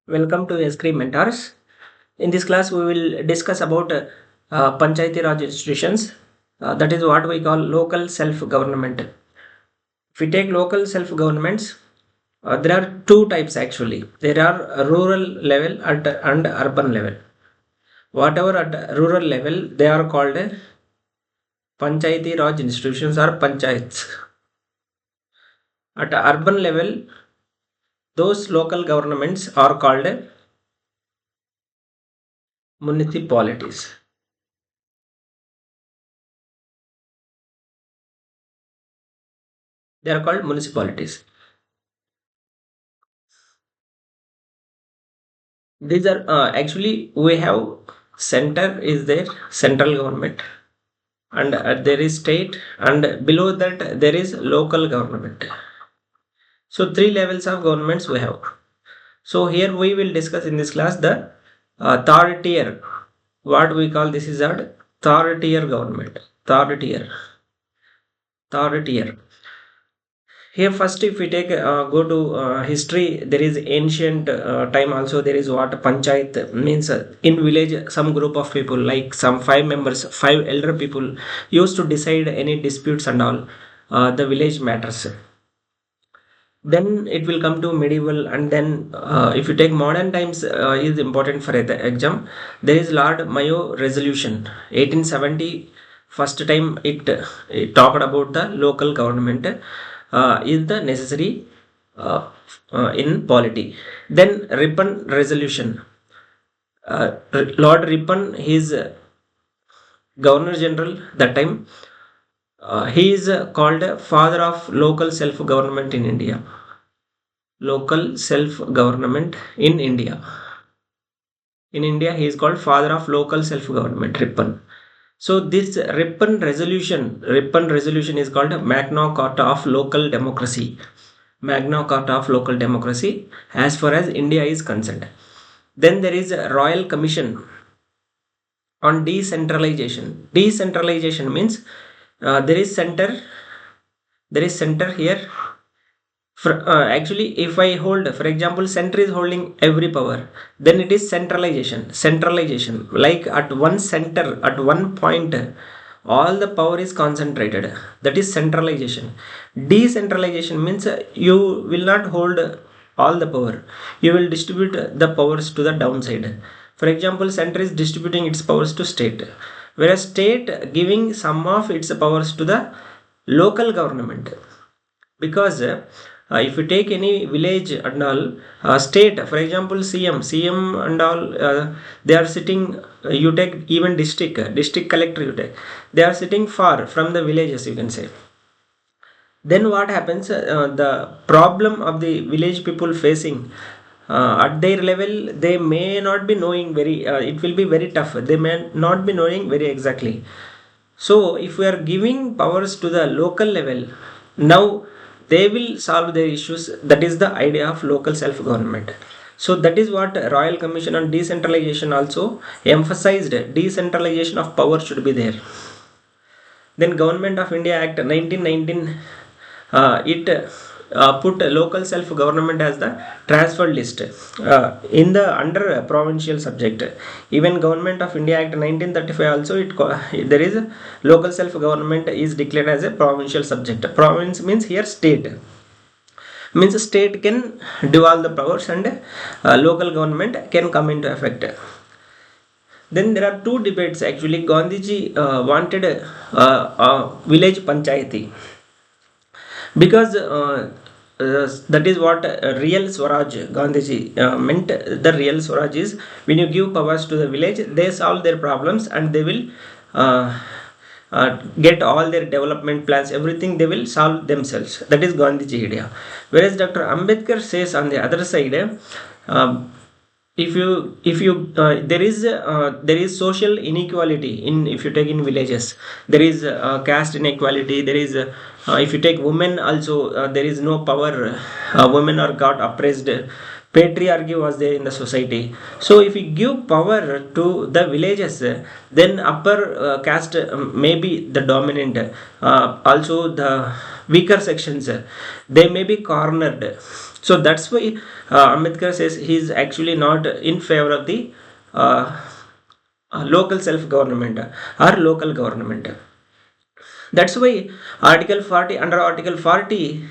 Welcome to SKri Mentors. In this class, we will discuss about Panchayati Raj institutions. That is what we call local self-government. If we take local self-governments, there are two types actually. There are rural level and urban level. Whatever at rural level, they are called Panchayati Raj institutions or Panchayats. At urban level, those local governments are called municipalities. They are called municipalities. These are actually we have center is there, central government, and there is state, and below that there is local government. So three levels of governments we have. So here we will discuss in this class the third tier. What we call this is our third tier government. Third tier. Third tier. Here first if we take go to history, there is ancient time also. There is what panchayat means. In village, some group of people, like some five members, five elder people, used to decide any disputes and all the village matters. Then it will come to medieval, and then if you take modern times, is important for the exam. There is Lord Mayo resolution 1870. First time it talked about the local government is the necessary in polity. Then Ripon resolution. Lord Ripon, his Governor General that time, he is called father of local self-government in India. Local self-government in India. In India, he is called father of local self-government, Ripon. So this Ripon resolution is called Magna Carta of Local Democracy. Magna Carta of Local Democracy as far as India is concerned. Then there is a Royal Commission on Decentralization. Decentralization means there is center here. Actually, if I hold, for example, center is holding every power, then it is centralization. Centralization, like at one center, at one point, all the power is concentrated. That is centralization. Decentralization means you will not hold all the power. You will distribute the powers to the downside. For example, center is distributing its powers to state, whereas state giving some of its powers to the local government. Because if you take any village and all, state, for example, CM and all, they are sitting. You take even district collector. You take, they are sitting far from the villages, you can say. Then what happens? The problem of the village people facing at their level, they may not be knowing very. It will be very tough. They may not be knowing very exactly. So if we are giving powers to the local level, now they will solve their issues. That is the idea of local self-government. So that is what Royal Commission on Decentralization also emphasized. Decentralization of power should be there. Then Government of India Act 1919, it put local self-government as the transferred list in the under provincial subject. Even Government of India Act 1935 also there is a local self-government is declared as a provincial subject. Province means here state. Means state can do all the powers, and local government can come into effect. Then there are two debates actually. Gandhiji wanted village panchayati, because that is what real Swaraj Gandhiji meant. The real Swaraj is when you give powers to the village, they solve their problems, and they will get all their development plans, everything they will solve themselves. That is Gandhiji idea. Whereas Dr. Ambedkar says on the other side, if you there is social inequality in, if you take in villages, there is caste inequality. There is if you take women also, there is no power. Women are got oppressed. Patriarchy was there in the society. So if you give power to the villages, then upper caste may be the dominant. Also the weaker sections, they may be cornered. So that's why Ambedkar says he is actually not in favor of the local self-government or local government. That's why Article 40, under Article 40,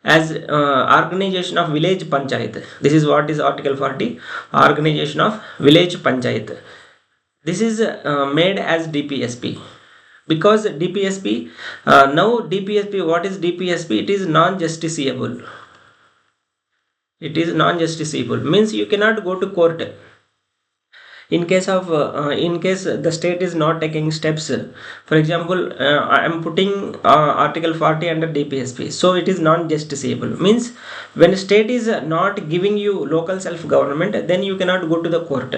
as organization of village panchayat. This is what is Article 40, organization of village panchayat. This is made as DPSP, because DPSP, now DPSP, what is DPSP? It is non-justiciable. It is non-justiciable, means you cannot go to court in case the state is not taking steps. For example, I am putting Article 40 under DPSP, so it is non-justiciable, means when state is not giving you local self-government, then you cannot go to the court.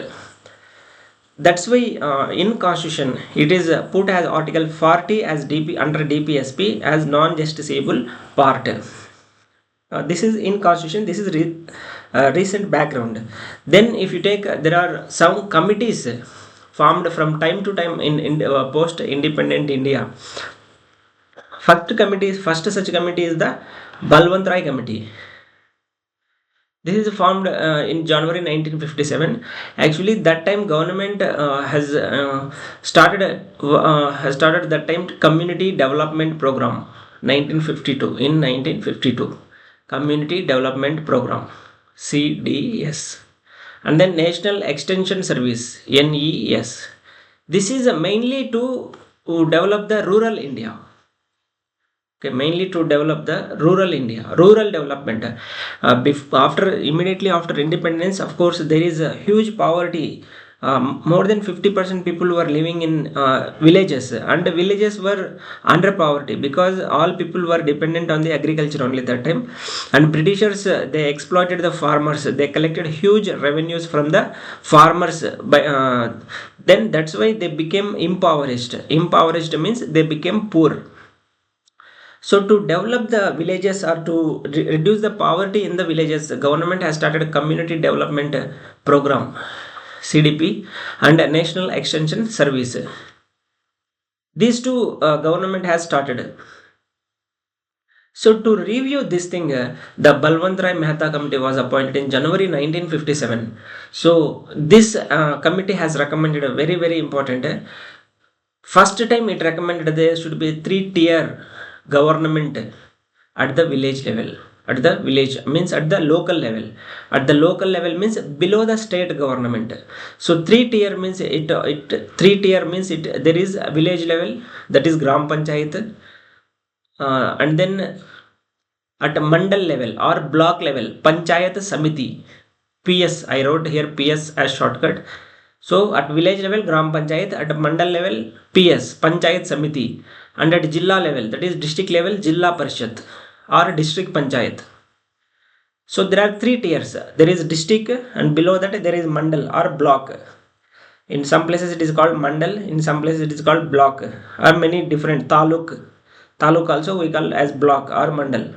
That's why in constitution it is put as Article 40 as under DPSP as non-justiciable part. This is in constitution. This is recent background. Then if you take, there are some committees formed from time to time in post independent India. First such committee is the Balwant Rai committee. This is formed in January 1957. Actually, that time government has started that time community development program 1952. In 1952, community development program CDS, and then National Extension Service NES. This is mainly to develop the rural India. Okay, mainly to develop the rural India, rural development. Immediately after independence, of course, there is a huge poverty. More than 50% people were living in villages, and villages were under poverty because all people were dependent on the agriculture only that time. And Britishers, they exploited the farmers. They collected huge revenues from the farmers. Then that's why they became impoverished. Impoverished means they became poor. So to develop the villages or to reduce the poverty in the villages, the government has started a community development program CDP and a National Extension Service. These two government has started. So to review this thing, the Balwant Rai Mehta committee was appointed in January 1957. So this committee has recommended a very, very important. First time it recommended there should be a 3-tier government at the village level. At the village means at the local level. At the local level means below the state government. So 3-tier means there is a village level, that is Gram Panchayat, and then at a mandal level or block level, Panchayat Samiti, PS. I wrote here PS as shortcut. So at village level Gram Panchayat, at mandal level PS, Panchayat Samiti, and at Jilla level, that is district level, Jilla Parishad or district Panchayat. So there are 3 tiers. There is district, and below that there is mandal or block. In some places it is called mandal, in some places it is called block, or many different taluk. Taluk also we call as block or mandal.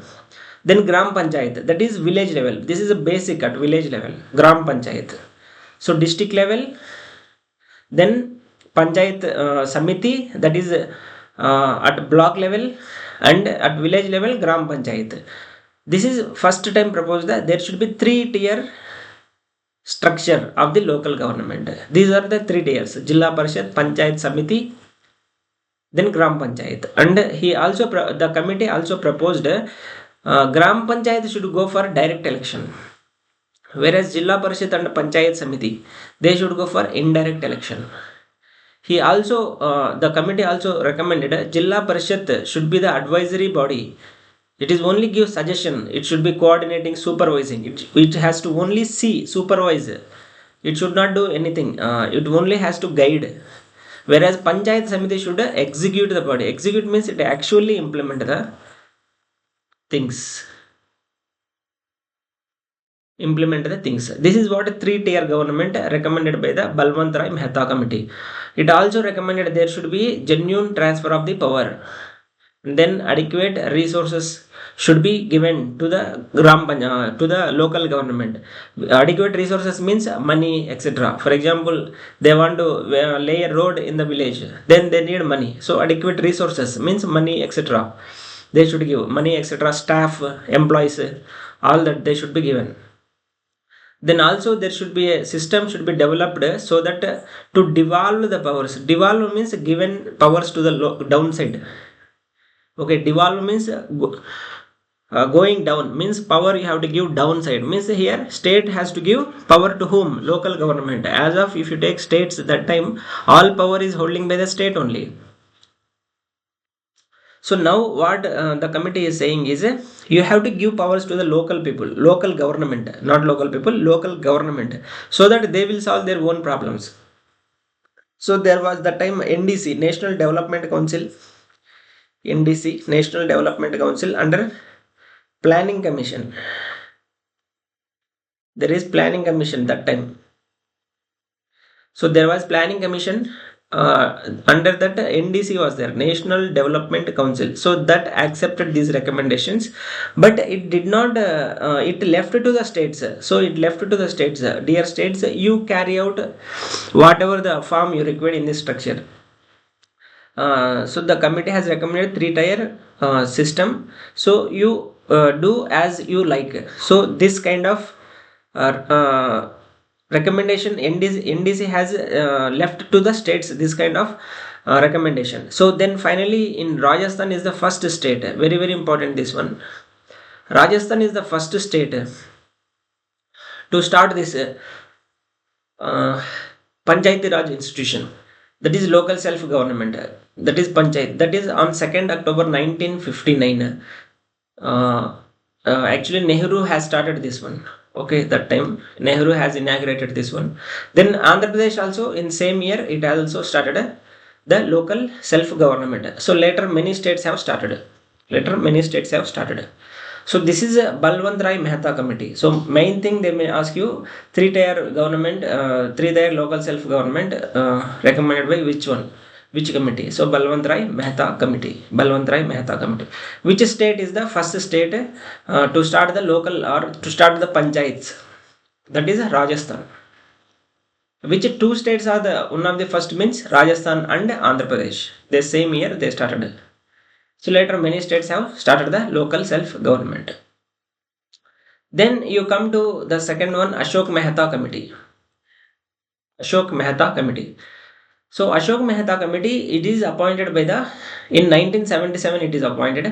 Then Gram Panchayat, that is village level. This is a basic at village level, Gram Panchayat. So district level, then Panchayat Samiti, that is at block level, and at village level Gram Panchayat. This is first time proposed that there should be 3-tier structure of the local government. These are the 3 tiers: Jilla Parishad, Panchayat Samiti, then Gram Panchayat. And the committee also proposed Gram Panchayat should go for direct election, whereas Jilla Parishad and Panchayat Samiti, they should go for indirect election. The committee also recommended Jilla Parishad should be the advisory body. It is only give suggestion. It should be coordinating, supervising. It has to only see, supervise. It should not do anything. It only has to guide. Whereas Panchayat Samiti should execute the body. Execute means it actually implement the things. This is what a 3-tier government recommended by the Balwant Rai Mehta committee. It also recommended there should be genuine transfer of the power. And then adequate resources should be given to the to the local government. Adequate resources means money, etc. For example, they want to lay a road in the village, then they need money. So adequate resources means money, etc. They should give money, etc. Staff, employees, all that they should be given. Then also there should be a system should be developed so that to devolve the powers. Devolve means given powers to the downside. Okay, devolve means going down, means power you have to give downside, means here state has to give power to whom? Local government. As of if you take states, that time all power is holding by the state only. So now what the committee is saying is you have to give powers to the local people, local government, not local people, local government, so that they will solve their own problems. So there was the time NDC, National Development Council, NDC, National Development Council, under Planning Commission. There is Planning Commission that time. So there was Planning Commission. Under that NDC was there, National Development Council. So that accepted these recommendations, but it did not. It left to the states. So it left to the states. Dear states, you carry out whatever the form you require in this structure. So the committee has recommended 3-tier system. So you do as you like. So this kind of recommendation NDC has left to the states, this kind of recommendation. So then finally in Rajasthan is the first state, very very important this one. Rajasthan is the first state to start this Panchayati Raj institution, that is local self government, that is Panchayat. That is on 2nd October 1959. Actually Nehru has started this one. Okay, that time Nehru has inaugurated this one. Then Andhra Pradesh also in same year it has also started the local self government. So later many states have started. So this is a Balwant Rai Mehta committee. So main thing they may ask you, 3-tier government, 3-tier local self government recommended by which one? Which committee? So Balwant Rai Mehta committee. Which state is the first state to start the local or to start the panchayats? That is Rajasthan. Which two states are the one of the first means Rajasthan and Andhra Pradesh. The same year they started. So later many states have started the local self government. Then you come to the second one, Ashok Mehta committee. So Ashok Mehta committee, it is appointed by the, in 1977 it is appointed.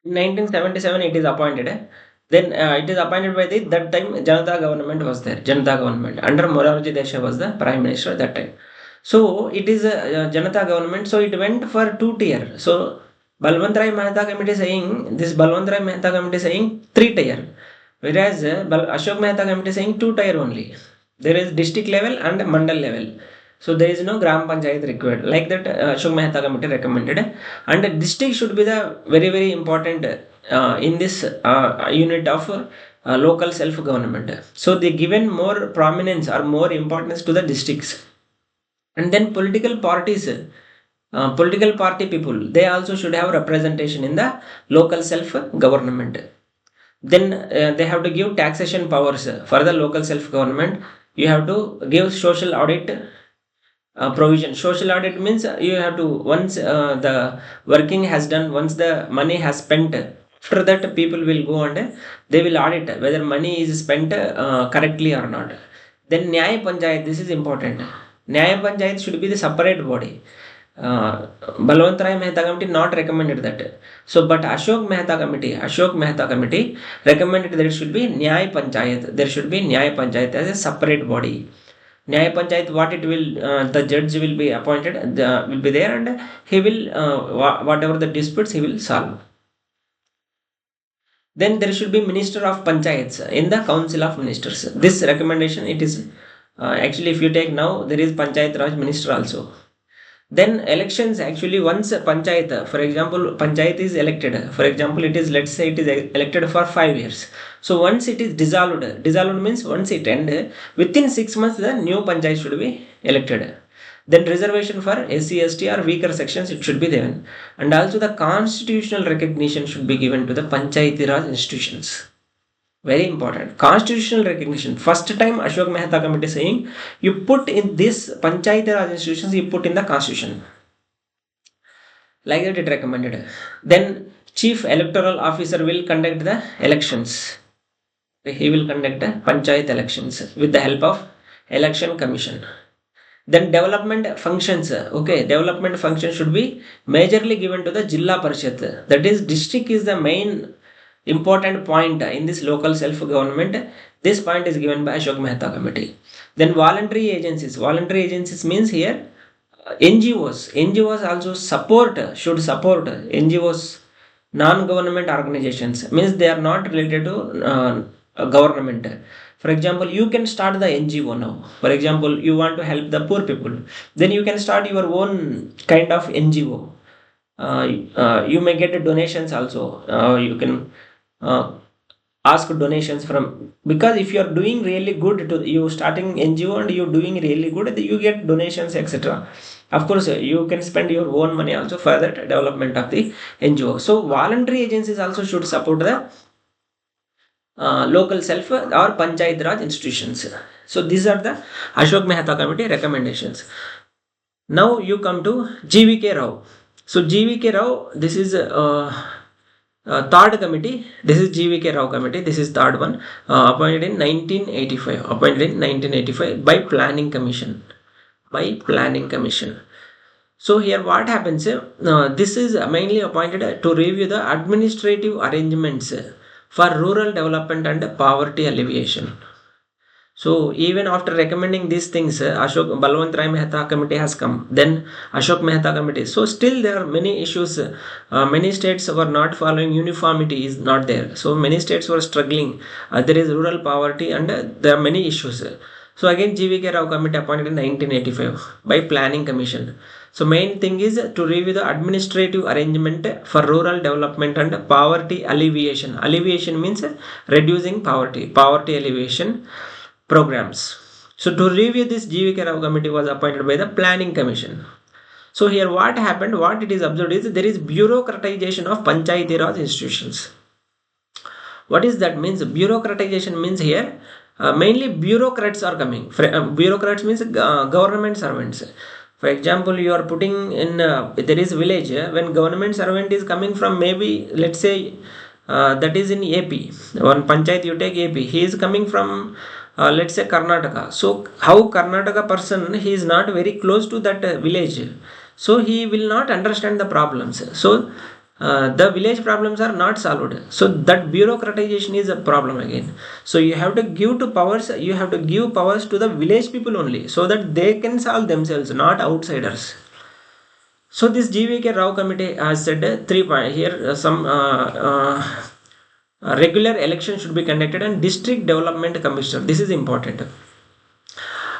In 1977 it is appointed. Then it is appointed by that time Janata government was there. Janata government under Morarji Desai was the prime minister at that time. So it is a Janata government. So it went for 2-tier. So Balwant Rai Mehta committee saying 3-tier, whereas Ashok Mehta committee saying 2-tier only. There is district level and mandal level. So there is no Gram Panchayat required. Like that Ashok Mehta committee recommended. And district should be the very very important in this unit of local self government. So they given more prominence or more importance to the districts. And then political parties, political party people, they also should have representation in the local self government. Then they have to give taxation powers for the local self government. You have to give social audit provision. Social audit means you have to, once the working has done, once the money has spent, after that people will go and they will audit whether money is spent correctly or not. Then Nyaya Panchayat, this is important. Nyaya Panchayat should be the separate body. Balwant Rai Mehta committee not recommended that. So, but Ashok Mehta committee recommended that it should be Nyaya Panchayat. There should be Nyaya Panchayat as a separate body. Nyaya Panchayat, what it will, the judge will be appointed, will be there, and he will, whatever the disputes, he will solve. Then there should be Minister of Panchayats in the Council of Ministers. This recommendation, it is actually, if you take now, there is Panchayat Raj Minister also. Then elections, actually once panchayat, for example, panchayat is elected, for example, it is, let's say it is elected for 5 years. So once it is dissolved means once it end, within 6 months the new panchayat should be elected. Then reservation for SC, ST or weaker sections, it should be given. And also the constitutional recognition should be given to the Panchayati Raj institutions. Very important. Constitutional recognition. First time Ashok Mehta committee saying you put in this Panchayat Raj institutions, you put in the constitution. Like that it recommended. Then chief electoral officer will conduct the elections. He will conduct the Panchayat elections with the help of election commission. Then development functions. Okay, development function should be majorly given to the Jilla Parishad. That is, district is the main important point in this local self-government. This point is given by Ashok Mehta committee. Then voluntary agencies. Voluntary agencies means here NGOs. NGOs also should support NGOs, non-government organizations. Means they are not related to government. For example, you can start the NGO now. For example, you want to help the poor people, then you can start your own kind of NGO. You may get donations also. You can ask donations from, because if you are doing really good to you starting NGO and you doing really good, you get donations, etc. Of course, you can spend your own money also for that development of the NGO. So voluntary agencies also should support the local self or Panchayat Raj institutions. So these are the Ashok Mehta committee recommendations. Now you come to GVK Rao. So GVK Rao, this is third committee. This is GVK Rao committee. This is third one, appointed in 1985. Appointed in 1985 by Planning Commission. By Planning Commission. So here what happens? This is mainly appointed to review the administrative arrangements for rural development and poverty alleviation. So even after recommending these things, Ashok Balwant Rai Mehta committee has come. Then Ashok Mehta committee. So still there are many issues. Many states were not following uniformity is not there. So many states were struggling. There is rural poverty and there are many issues. So again GVK Rao committee appointed in 1985 by Planning Commission. So main thing is to review the administrative arrangement for rural development and poverty alleviation. Alleviation means reducing poverty. Poverty alleviation programs. So to review this, GVK Rao committee was appointed by the Planning Commission. So here what happened, what it is observed is there is bureaucratization of Panchayati Raj institutions. What is that means? Bureaucratization means here mainly bureaucrats are coming. Bureaucrats means government servants. For example, you are putting in there is village when government servant is coming from, maybe let's say that is in AP. One panchayat you take AP. He is coming from let's say Karnataka. So how Karnataka person, he is not very close to that village, so he will not understand the problems. So the village problems are not solved. So that bureaucratization is a problem again. So you have to give to powers. You have to give powers to the village people only, so that they can solve themselves, not outsiders. So this GVK Rao committee has said 3 points here. Some regular election should be conducted and district development commissioner. This is important.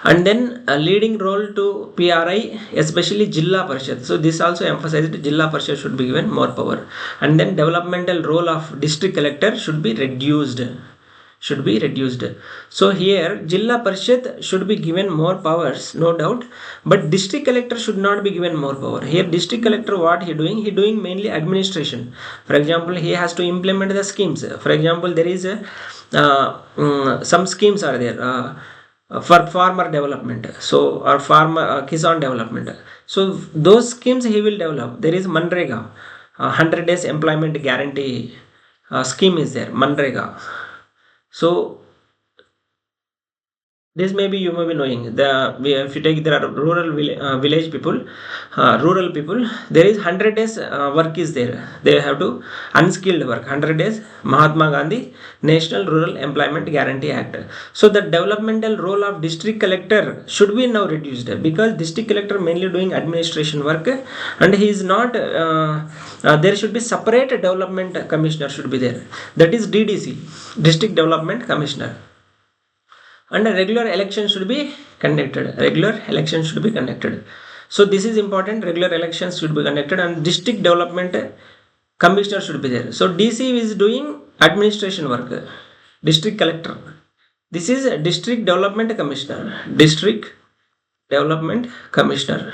And then a leading role to PRI, especially Jilla Parishad. So this also emphasized Jilla Parishad should be given more power. And then developmental role of district collector should be reduced. So here Jilla Parishad should be given more powers, no doubt, but district collector should not be given more power. Here district collector, what he doing mainly administration. For example, he has to implement the schemes. For example, there is some schemes are there for farmer development, so or farmer Kisan development. So those schemes he will develop. There is Manrega, 100 days employment guarantee scheme is there, Manrega. So this maybe you may be knowing. If you take, there are village people, rural people. There is 100 days work is there. They have to unskilled work 100 days. Mahatma Gandhi National Rural Employment Guarantee Act. So the developmental role of district collector should be now reduced, because district collector mainly doing administration work, and he is not. There should be separate development commissioner should be there. That is DDC, District Development Commissioner. And a regular election should be conducted. So this is important. Regular elections should be conducted, and district development commissioner should be there. So DC is doing administration work. District collector. This is a district development commissioner. District development commissioner.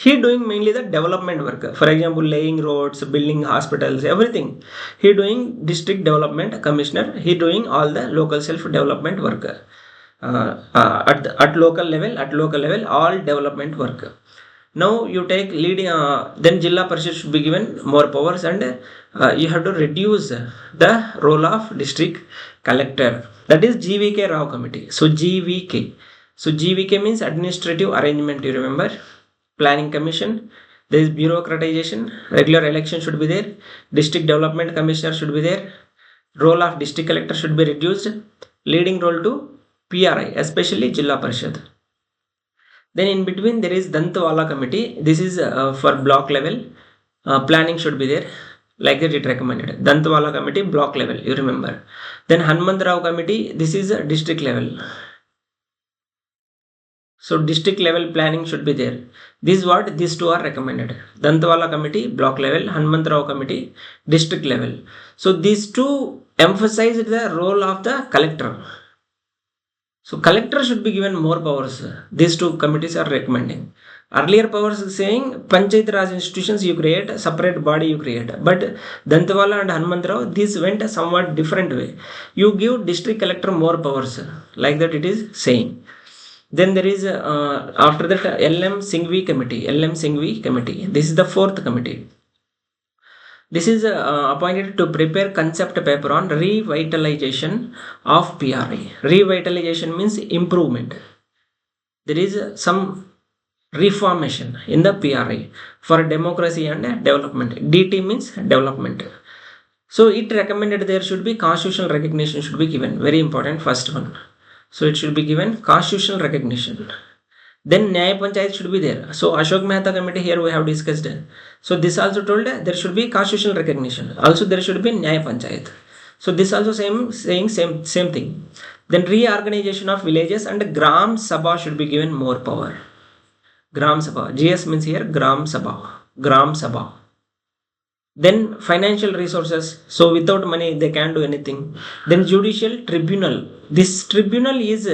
he doing mainly the development work. For example, laying roads, building hospitals, everything. He doing district development commissioner. He doing all the local self development work. At local level, all development work. Now you take leading, then Jilla Parishad should be given more powers, and you have to reduce the role of district collector. That is GVK Rao committee. So GVK means administrative arrangement. You remember, planning commission. There is bureaucratization. Regular election should be there. District development commissioner should be there. Role of district collector should be reduced. Leading role to PRI, especially Jilla Parishad. Then in between there is Dantwala committee. This is for block level. Planning should be there. Like that it recommended. Dantwala committee, block level, you remember. Then Hanmant Rao committee, this is a district level. So district level planning should be there. These two are recommended. Dantwala committee, block level. Hanmant Rao committee, district level. So these two emphasized the role of the collector. So collector should be given more powers. These two committees are recommending. Earlier powers saying Panchayat Raj institutions you create, separate body you create. But Dantwala and Hanmantrao, this went a somewhat different way. You give district collector more powers. Like that it is saying. Then there is after that LM Singhvi committee. This is the fourth committee. This is appointed to prepare concept paper on revitalization of PRI. Revitalization means improvement. There is some reformation in the PRI for democracy and development. DT means development. So it recommended there should be constitutional recognition should be given. Very important, first one. So it should be given constitutional recognition. Then Nyaya Panchayat should be there. So Ashok Mehta committee here we have discussed. So this also told there should be constitutional recognition. Also there should be Nyaya Panchayat. So this also same thing. Then reorganization of villages and Gram Sabha should be given more power. Gram Sabha. GS means here Gram Sabha. Gram Sabha. Then financial resources. So without money they can't do anything. Then judicial tribunal. This tribunal is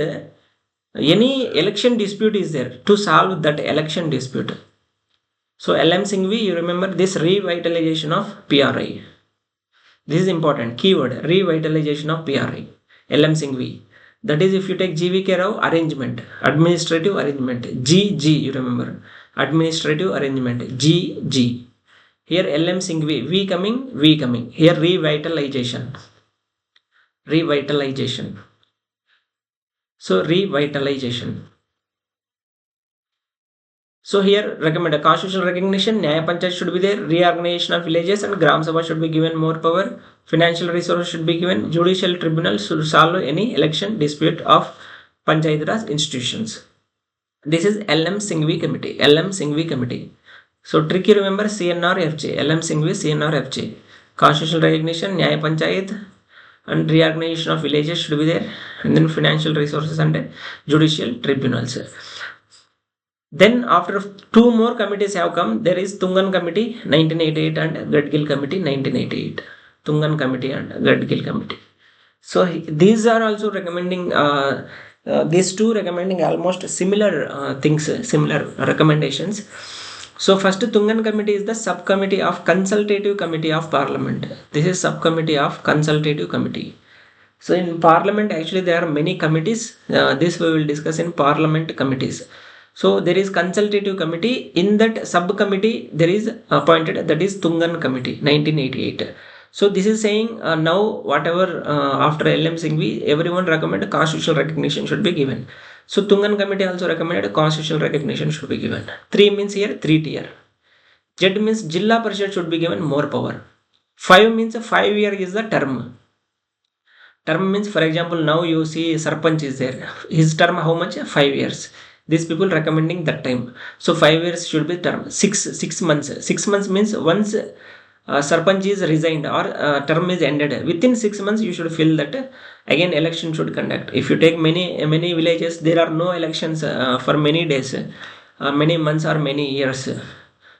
any election dispute is there to solve that election dispute. So LM Singhvi, you remember this revitalization of PRI. This is important keyword, revitalization of PRI. LM Singhvi. That is if you take GVK Rao, arrangement, administrative arrangement. GG, you remember, administrative arrangement. GG. Here LM Singhvi, V coming. Here revitalization. So revitalization. So here recommend a constitutional recognition, Nyaya Panchayat should be there, reorganization of villages and Gram Sabha should be given more power, financial resources should be given, judicial tribunal should solve any election dispute of Panchayat Raj institutions. This is LM Singhvi committee. So tricky, remember CNRFJ, LM Singhvi CNRFJ. Constitutional recognition, Nyaya Panchayat and reorganization of villages should be there, and then financial resources and judicial tribunals. Then after two more committees have come, there is Tungan committee 1988 and Gadgil committee 1988. Tungan committee and Gadgil committee. So these are also recommending, these two recommending almost similar things, similar recommendations. So first Tungan committee is the subcommittee of consultative committee of parliament. This is subcommittee of consultative committee. So in parliament actually there are many committees. This we will discuss in parliament committees. So there is consultative committee. In that subcommittee there is appointed, that is Tungan committee 1988. So this is saying now whatever after LM Singhvi, everyone recommended constitutional recognition should be given. So Tungan committee also recommended constitutional recognition should be given. 3 means here 3 tier. Z means Jilla Parishad should be given more power. 5 means 5 year is the term. Term means, for example, now you see Sarpanch is there. His term how much? 5 years. These people recommending that time. So 5 years should be term. 6 months. 6 months means once Sarpanch is resigned or term is ended, within 6 months you should feel that again election should conduct. If you take many villages, there are no elections for many days, many months or many years.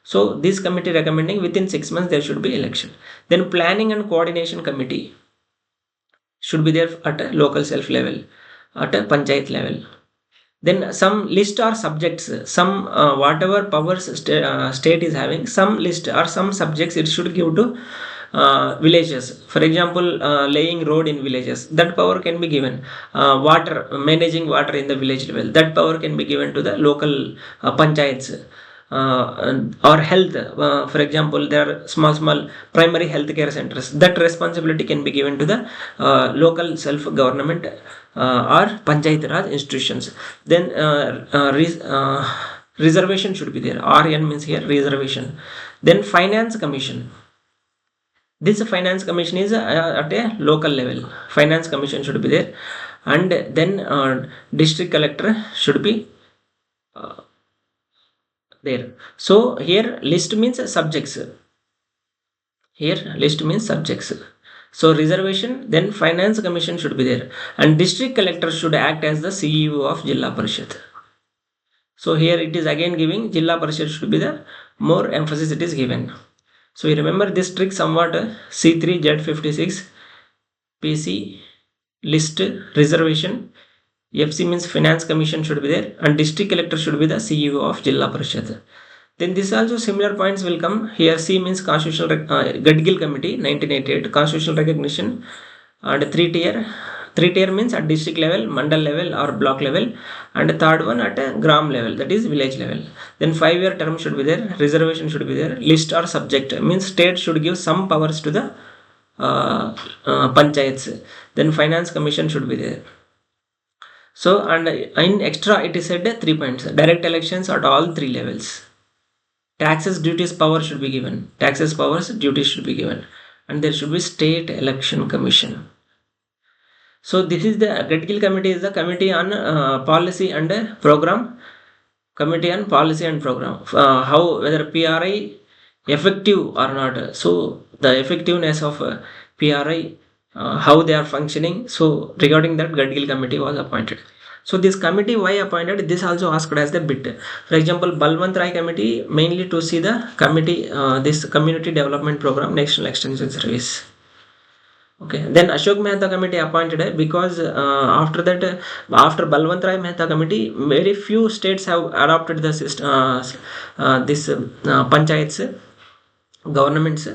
So this committee recommending within 6 months there should be election. Then planning and coordination committee should be there at a local self level, at a panchayat level. Then some list or subjects, some whatever powers state is having, some list or some subjects it should give to villages. For example, laying road in villages, that power can be given. Water, managing water in the village level, that power can be given to the local panchayats. Or health, for example, there are small primary health care centers, that responsibility can be given to the local self government or panchayat raj institutions. Then reservation should be there. RN means here reservation. Then finance commission, this finance commission is at a local level, finance commission should be there. And then district collector should be there. So here list means subjects, here list means subjects. So reservation, then finance commission should be there, and district collector should act as the CEO of Jilla Parishad. So here it is again giving Jilla Parishad should be the more emphasis it is given. So you remember this trick somewhat. C3 Z56 PC list reservation, FC means finance commission should be there, and district collector should be the CEO of Jilla Parishad. Then this also similar points will come here. C means constitutional Gadgil committee 1988 constitutional recognition, and three tier means at district level, mandal level or block level, and third one at a gram level, that is village level. Then 5-year term should be there, reservation should be there, list or subject means state should give some powers to the panchayats. Then finance commission should be there. So and in extra it is said 3 points: direct elections at all 3 levels, taxes, duties, power should be given, taxes, powers, duties should be given, and there should be state election commission. So this is the Gadgil committee is the committee on policy and program, committee on policy and program, how whether PRI effective or not. So the effectiveness of PRI, how they are functioning, so regarding that Gadgil committee was appointed. So this committee why appointed, this also asked as the bit. For example, Balwant Rai committee mainly to see the committee this community development program, national extension service. Okay, then Ashok Mehta committee appointed because after that after Balwant Rai Mehta committee, very few states have adopted the system, this panchayats governments,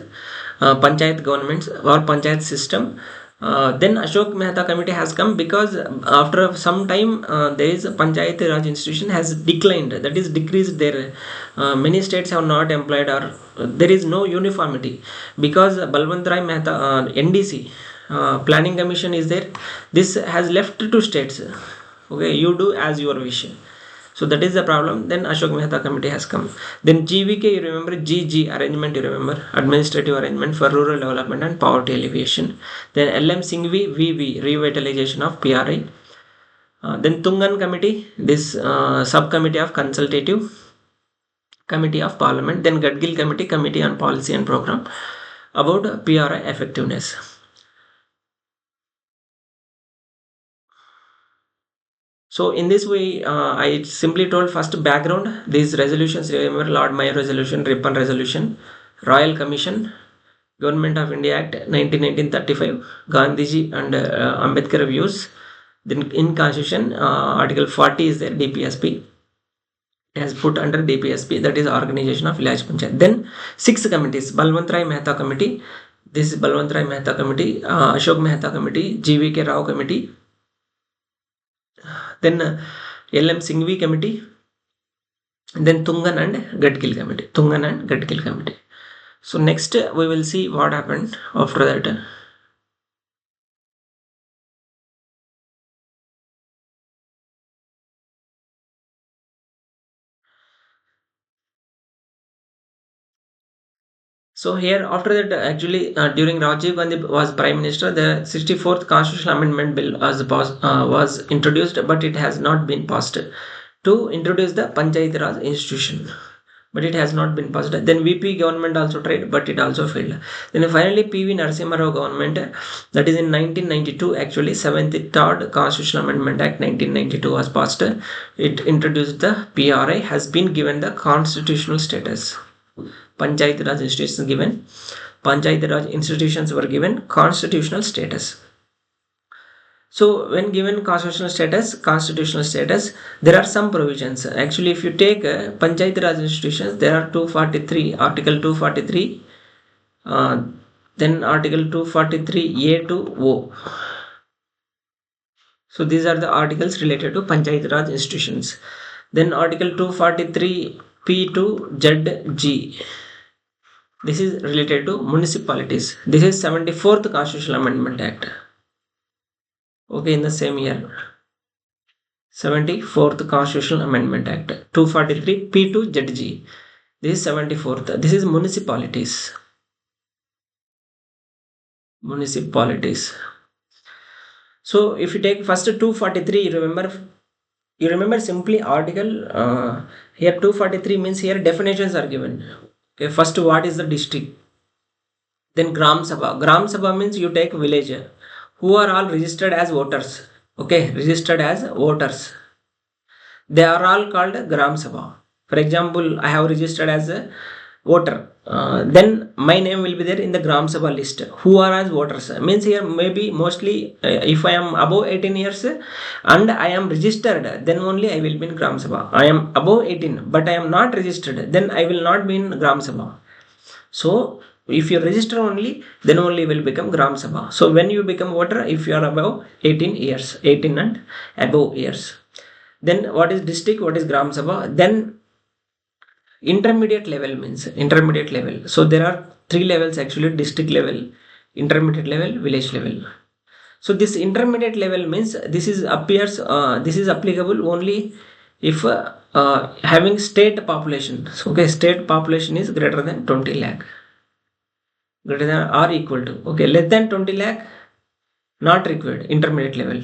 panchayat governments or panchayat system. Then Ashok Mehta committee has come because after some time there is a panchayat raj institution has declined, that is decreased there. Many states have not employed, or there is no uniformity, because Balwant Rai Mehta NDC planning commission is there, this has left to states. Okay, you do as your wish. So that is the problem. Then Ashok Mehta committee has come. Then GVK, you remember, GG arrangement, you remember, administrative arrangement for rural development and poverty alleviation. Then LM Singhvi VV, revitalization of PRI. Then Tungan committee, this subcommittee of consultative committee of parliament. Then Gadgil committee, committee on policy and program about PRI effectiveness. So in this way, I simply told first background. These resolutions, remember, Lord Mayor resolution, Ripon resolution, Royal Commission, Government of India Act 1935, Gandhiji and Ambedkar views. Then in Constitution, Article 40 is there, DPSP. It has put under DPSP, that is Organization of Village Panchayat. Then 6 committees: Balwant Rai Mehta committee, this is Balwant Rai Mehta committee, Ashok Mehta committee, GVK Rao committee. Then LM Singhvi committee, then Tungan and Gadgil committee, Tungan and Gadgil committee. So next we will see what happened after that. So here after that, actually during Rajiv Gandhi was Prime Minister, the 64th Constitutional Amendment Bill was introduced, but it has not been passed to introduce the Panchayat Raj institution, but it has not been passed. Then VP government also tried, but it also failed. Then finally PV Narasimha Rao government, that is in 1992, actually 73rd Constitutional Amendment Act 1992 was passed. It introduced the PRI, has been given the constitutional status. Panchayat Raj institutions given, Panchayat Raj institutions were given constitutional status. So when given constitutional status, there are some provisions. Actually, if you take Panchayat Raj institutions, there are 243, Article 243, then Article 243A to O. So these are the articles related to Panchayat Raj institutions. Then Article 243P to ZG. This is related to municipalities. This is 74th Constitutional Amendment Act. Okay, in the same year. 74th Constitutional Amendment Act. 243P to ZG. This is 74th. This is municipalities. Municipalities. So if you take first 243, you remember simply article. Here 243 means here definitions are given. Okay, first what is the district? Then Gram Sabha. Gram Sabha means you take village who are all registered as voters. Okay, registered as voters. They are all called Gram Sabha. For example, I have registered as a voter. Then my name will be there in the Gram Sabha list. Who are as voters? Means here maybe mostly if I am above 18 years and I am registered, then only I will be in Gram Sabha. I am above 18 but I am not registered, then I will not be in Gram Sabha. So if you register only, then only will become Gram Sabha. So when you become voter, if you are above 18 years, 18 and above years. Then what is district, what is Gram Sabha? Then intermediate level means intermediate level. So there are 3 levels actually: district level, intermediate level, village level. So this intermediate level means this is applicable only if having state population. So, okay, state population is greater than 20 lakh. Greater than or equal to. Okay, less than 20 lakh not required, intermediate level.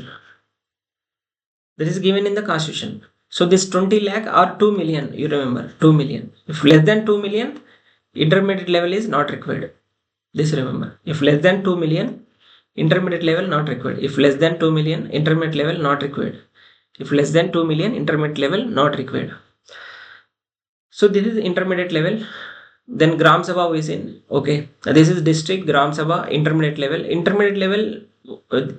That is given in the constitution. So this 20 lakh or 2 million, you remember 2 million. If less than 2 million, intermediate level is not required. This remember. If less than 2 million, intermediate level not required. If less than 2 million, intermediate level not required. If less than 2 million, intermediate level not required. So this is intermediate level. Then Gram Sabha is in. Okay, this is district, Gram Sabha, intermediate level. Intermediate level,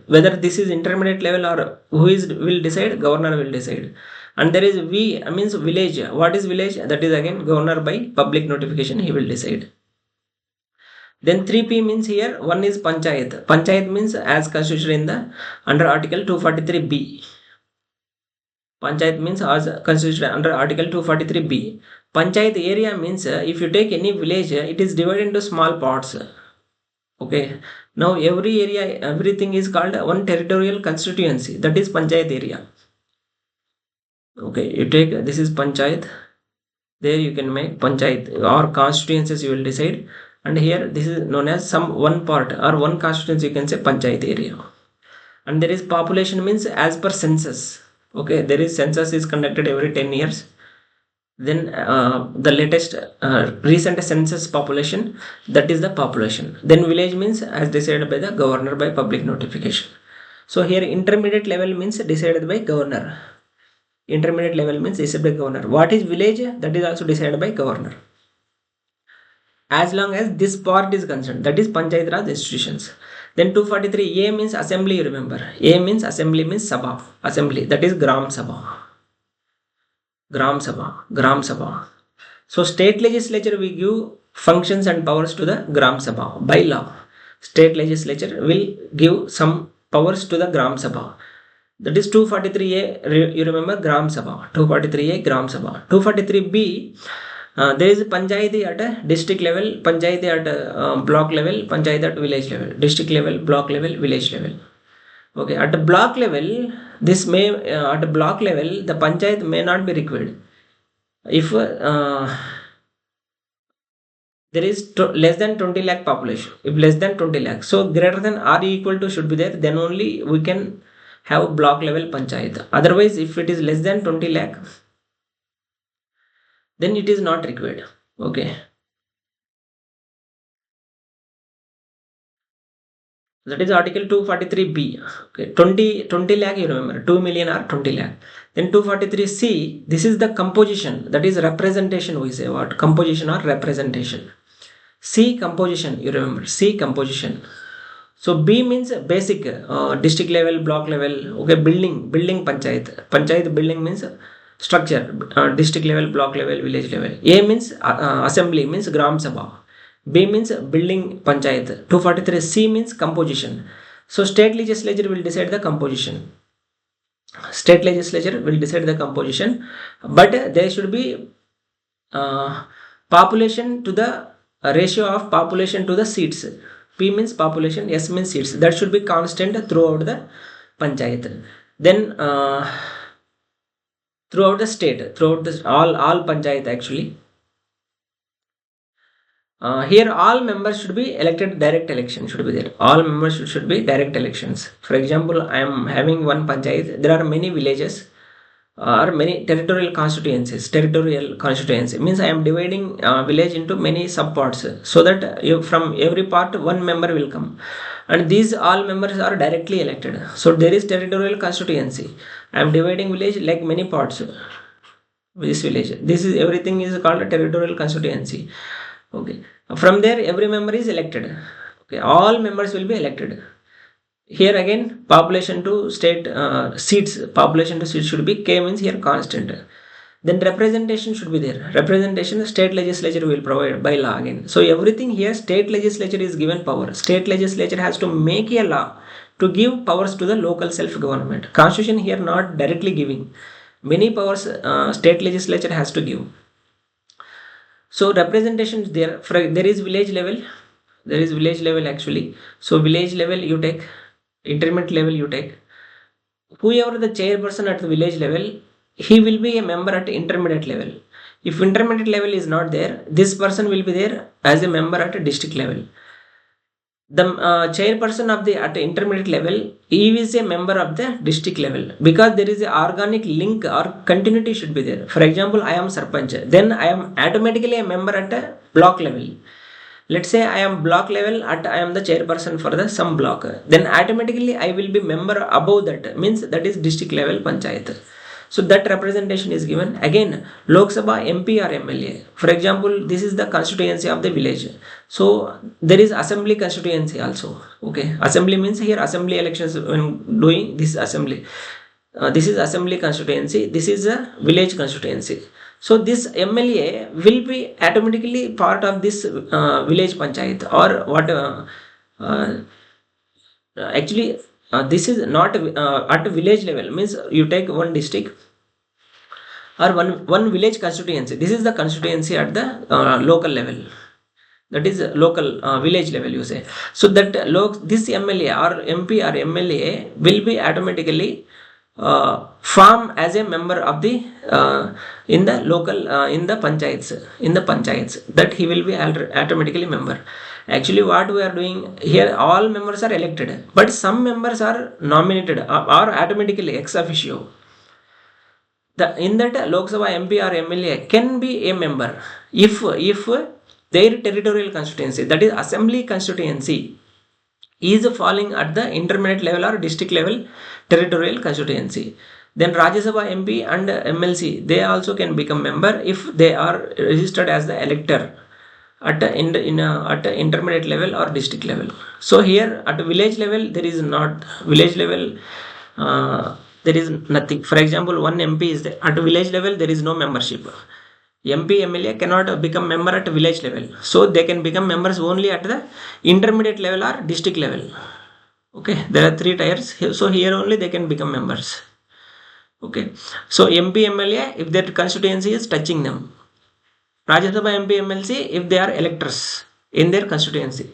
whether this is intermediate level or will decide, governor will decide. And there is V means village. What is village? That is again governor by public notification, he will decide. Then 3P means here one is Panchayat. Panchayat means as constituted in the under Article 243B. Panchayat means as constituted under Article 243B. Panchayat area means if you take any village, it is divided into small parts. Okay. Now every area, everything is called one territorial constituency. That is Panchayat area. Okay, you take this is Panchayat. There you can make Panchayat or constituencies you will decide. And here this is known as some one part or one constituency, you can say Panchayat area. And there is population means as per census. Okay, there is census is conducted every 10 years. Then the latest recent census population, that is the population. Then village means as decided by the governor by public notification. So here intermediate level means decided by governor. Intermediate level means decided by governor. What is village? That is also decided by governor. As long as this part is concerned, that is Panchayat Raj institutions. Then 243A means assembly, you remember. A means assembly means Sabha, assembly, that is Gram Sabha. Gram Sabha, Gram Sabha. So state legislature will give functions and powers to the Gram Sabha by law. State legislature will give some powers to the Gram Sabha. That is 243A, you remember Gram Sabha. 243A Gram Sabha. 243B, there is Panchayati at district level, Panchayati at block level, Panchayati at village level, district level, block level, village level. Okay, at the block level, this may at the block level the Panchayat may not be required if there is less than 20 lakh population. If less than 20 lakh, so greater than or equal to should be there, then only we can have block level Panchayat. Otherwise, if it is less than 20 lakh, then it is not required. Okay. That is Article 243B. Okay, 20 lakh, you remember, 2 million or 20 lakh. Then 243C, this is the composition, that is representation, we say what? Composition or representation. C composition, you remember, C composition. So B means basic, district level, block level. Okay, building panchayat building means structure, district level, block level, village level. A means assembly, means gram sabha. B means building panchayat. 243. C means composition. So state legislature will decide the composition. State legislature will decide the composition, but there should be population to the ratio of population to the seats. P means population, S means seats. That should be constant throughout the panchayat. Then throughout the state, throughout the all panchayat actually. Here all members should be elected, direct election should be there. All members should be direct elections. For example, I am having one panchayat. There are many villages or many territorial constituencies. Territorial constituency means I am dividing village into many subparts, so that from every part one member will come, and these all members are directly elected. So there is territorial constituency. I am dividing village like many parts. This village, this is everything is called a territorial constituency. Okay, from there every member is elected. Okay, all members will be elected. Here again, population to state seats, population to seats should be K means here constant. Then representation should be there. Representation, state legislature will provide by law again. So everything here, state legislature is given power. State legislature has to make a law to give powers to the local self-government. Constitution here not directly giving. Many powers state legislature has to give. So representation is there. There is village level. There is village level actually. So village level you take. Intermediate level you take. Whoever the chairperson at the village level, he will be a member at intermediate level. If intermediate level is not there, this person will be there as a member at a district level. The chairperson of the at intermediate level, he is a member of the district level, because there is a organic link or continuity should be there. For example, I am sarpanch, then I am automatically a member at a block level. Let's say I am block level at I am the chairperson for the some block, then automatically I will be member above that, means that is district level panchayat. So that representation is given. Again, Lok Sabha MP or MLA. For example, this is the constituency of the village. So there is assembly constituency also. Okay, assembly means here assembly elections when doing this assembly. This is assembly constituency. This is a village constituency. So this MLA will be automatically part of this village panchayat or what? Actually, this is not at village level, means you take one district or one village constituency. This is the constituency at the local level. That is local village level you say. So that this MLA or MP or MLA will be automatically form as a member of the in the local in the panchayats that he will be automatically member. Actually what we are doing here, all members are elected, but some members are nominated or automatically ex officio. In that Lok Sabha MP or MLA can be a member if their territorial constituency, that is assembly constituency, is falling at the intermediate level or district level territorial constituency. Then Rajya Sabha MP and MLC, they also can become member if they are registered as the elector at intermediate level or district level. So here at village level there is not village level. There is nothing. For example, one MP is there. At village level there is no membership. MP, MLA cannot become member at village level. So they can become members only at the intermediate level or district level. Okay, there are 3 tiers. So here only they can become members. Okay, so MP, MLA if their constituency is touching them. Rajya Sabha MP, MLC if they are electors in their constituency.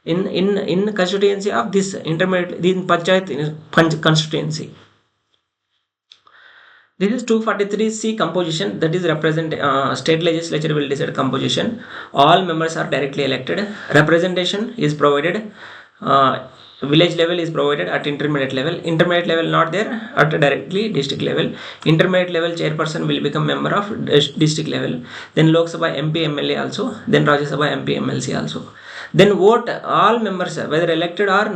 In constituency of this intermediate, in panchayat constituency. This is 243C composition, that is represent state legislature will decide composition. All members are directly elected. Representation is provided. Village level is provided at intermediate level. Intermediate level not there at directly district level. Intermediate level chairperson will become member of district level. Then Lok Sabha MP, MLA also. Then Rajya Sabha MP, MLC also. Then vote all members whether elected or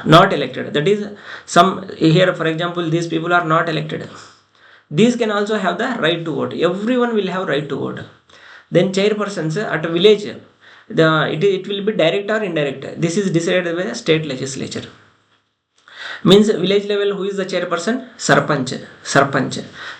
not elected. That is some here for example these people are not elected. These can also have the right to vote. Everyone will have right to vote. Then chairpersons at village. it will be direct or indirect. This is decided by the state legislature. Means village level, who is the chairperson? Sarpanch.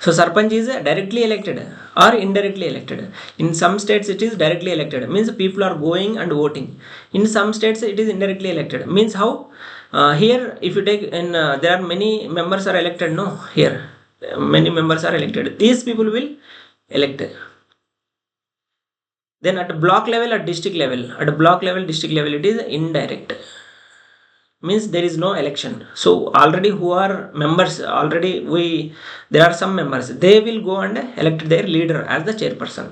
So sarpanch is directly elected or indirectly elected. In some states it is directly elected, means people are going and voting. In some states it is indirectly elected, means how? Here if you take in there are many members are elected, no, here many members are elected, these people will elect. Then at block level, at district level, district level, it is indirect, means there is no election. So already who are members, already there are some members, they will go and elect their leader as the chairperson.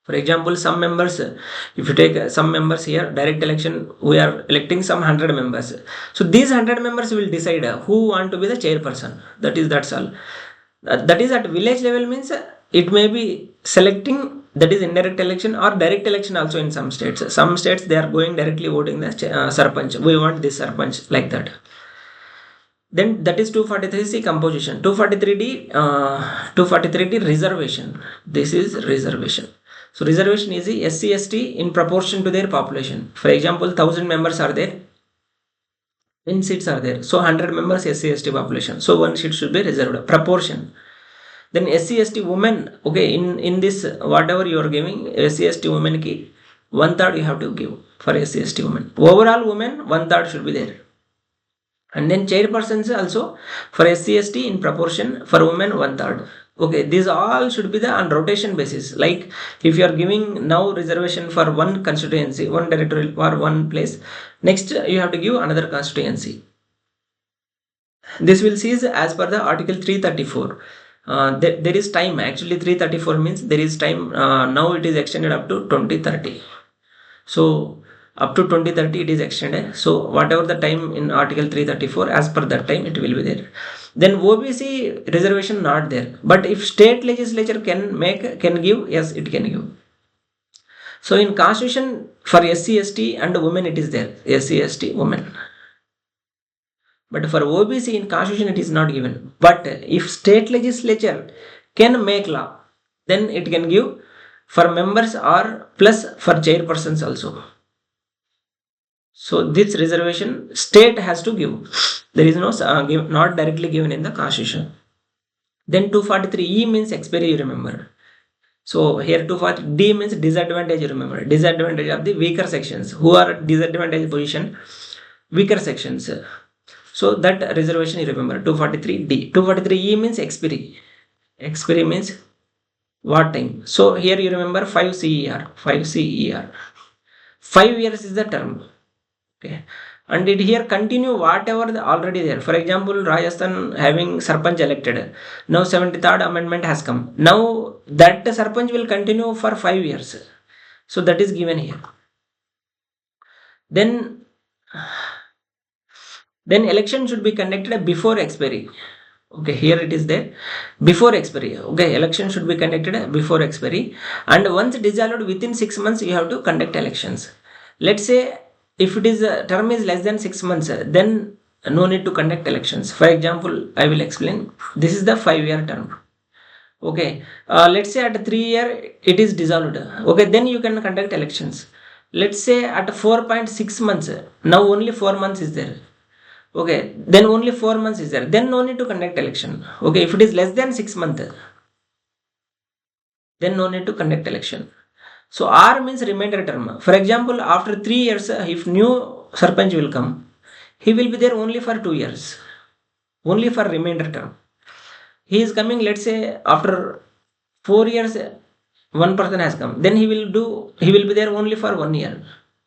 For example, some members, if you take some members here, direct election, we are electing some 100 members. So these 100 members will decide who want to be the chairperson. That's all. That is at village level, means it may be selecting, that is indirect election or direct election also in some states. Some states they are going directly voting the sarpanch. We want this sarpanch, like that. Then that is 243C composition. 243D, 243D reservation. This is reservation. So reservation is the SC ST in proportion to their population. For example, 1000 members are there, 10 seats are there. So 100 members SC ST population. So one seat should be reserved. Proportion. Then SC ST women, okay, in this whatever you are giving, SC ST women ki 1/3 you have to give for SC ST women. Overall women 1/3 should be there. And then chairpersons also for SC ST in proportion, for women 1/3. Okay, these all should be the on rotation basis. Like if you are giving now reservation for one constituency, one territorial or one place, next you have to give another constituency. This will cease as per the article 334. There is time, actually 334 means there is time. Now it is extended up to 2030. So up to 2030 it is extended. So whatever the time in article 334, as per that time it will be there. Then OBC reservation not there, but if state legislature can give, yes, it can give. So in constitution for SC ST and women it is there, SC ST women. But for OBC in constitution it is not given. But if state legislature can make law, then it can give for members or plus for chairpersons also. So this reservation state has to give. There is no not directly given in the constitution. Then 243E means expiry, you remember. So here 240D means disadvantage, you remember. Disadvantage of the weaker sections, who are at disadvantage position, weaker sections. So that reservation you remember. 243D. 243E means expiry. Expiry means what time. So here you remember 5 CER. 5 years is the term. Okay. And it here continue whatever already there. For example, Rajasthan having sarpanch elected. Now 73rd amendment has come. Now that sarpanch will continue for 5 years. So that is given here. Then election should be conducted before expiry. Okay, here it is there, before expiry. Okay, election should be conducted before expiry, and once dissolved within 6 months you have to conduct elections. Let's say if it is term is less than 6 months, then no need to conduct elections. For example, I will explain. This is the 5-year term. Okay, let's say at 3 year it is dissolved. Okay, then you can conduct elections. Let's say at 4.6 months, now only 4 months is there. Okay, then only 4 months is there, then no need to conduct election. Okay, if it is less than 6 months, then no need to conduct election. So R means remainder term. For example, after 3 years, if new sarpanch will come, he will be there only for 2 years, only for remainder term. He is coming, let's say after 4 years one person has come, then he will be there only for 1 year.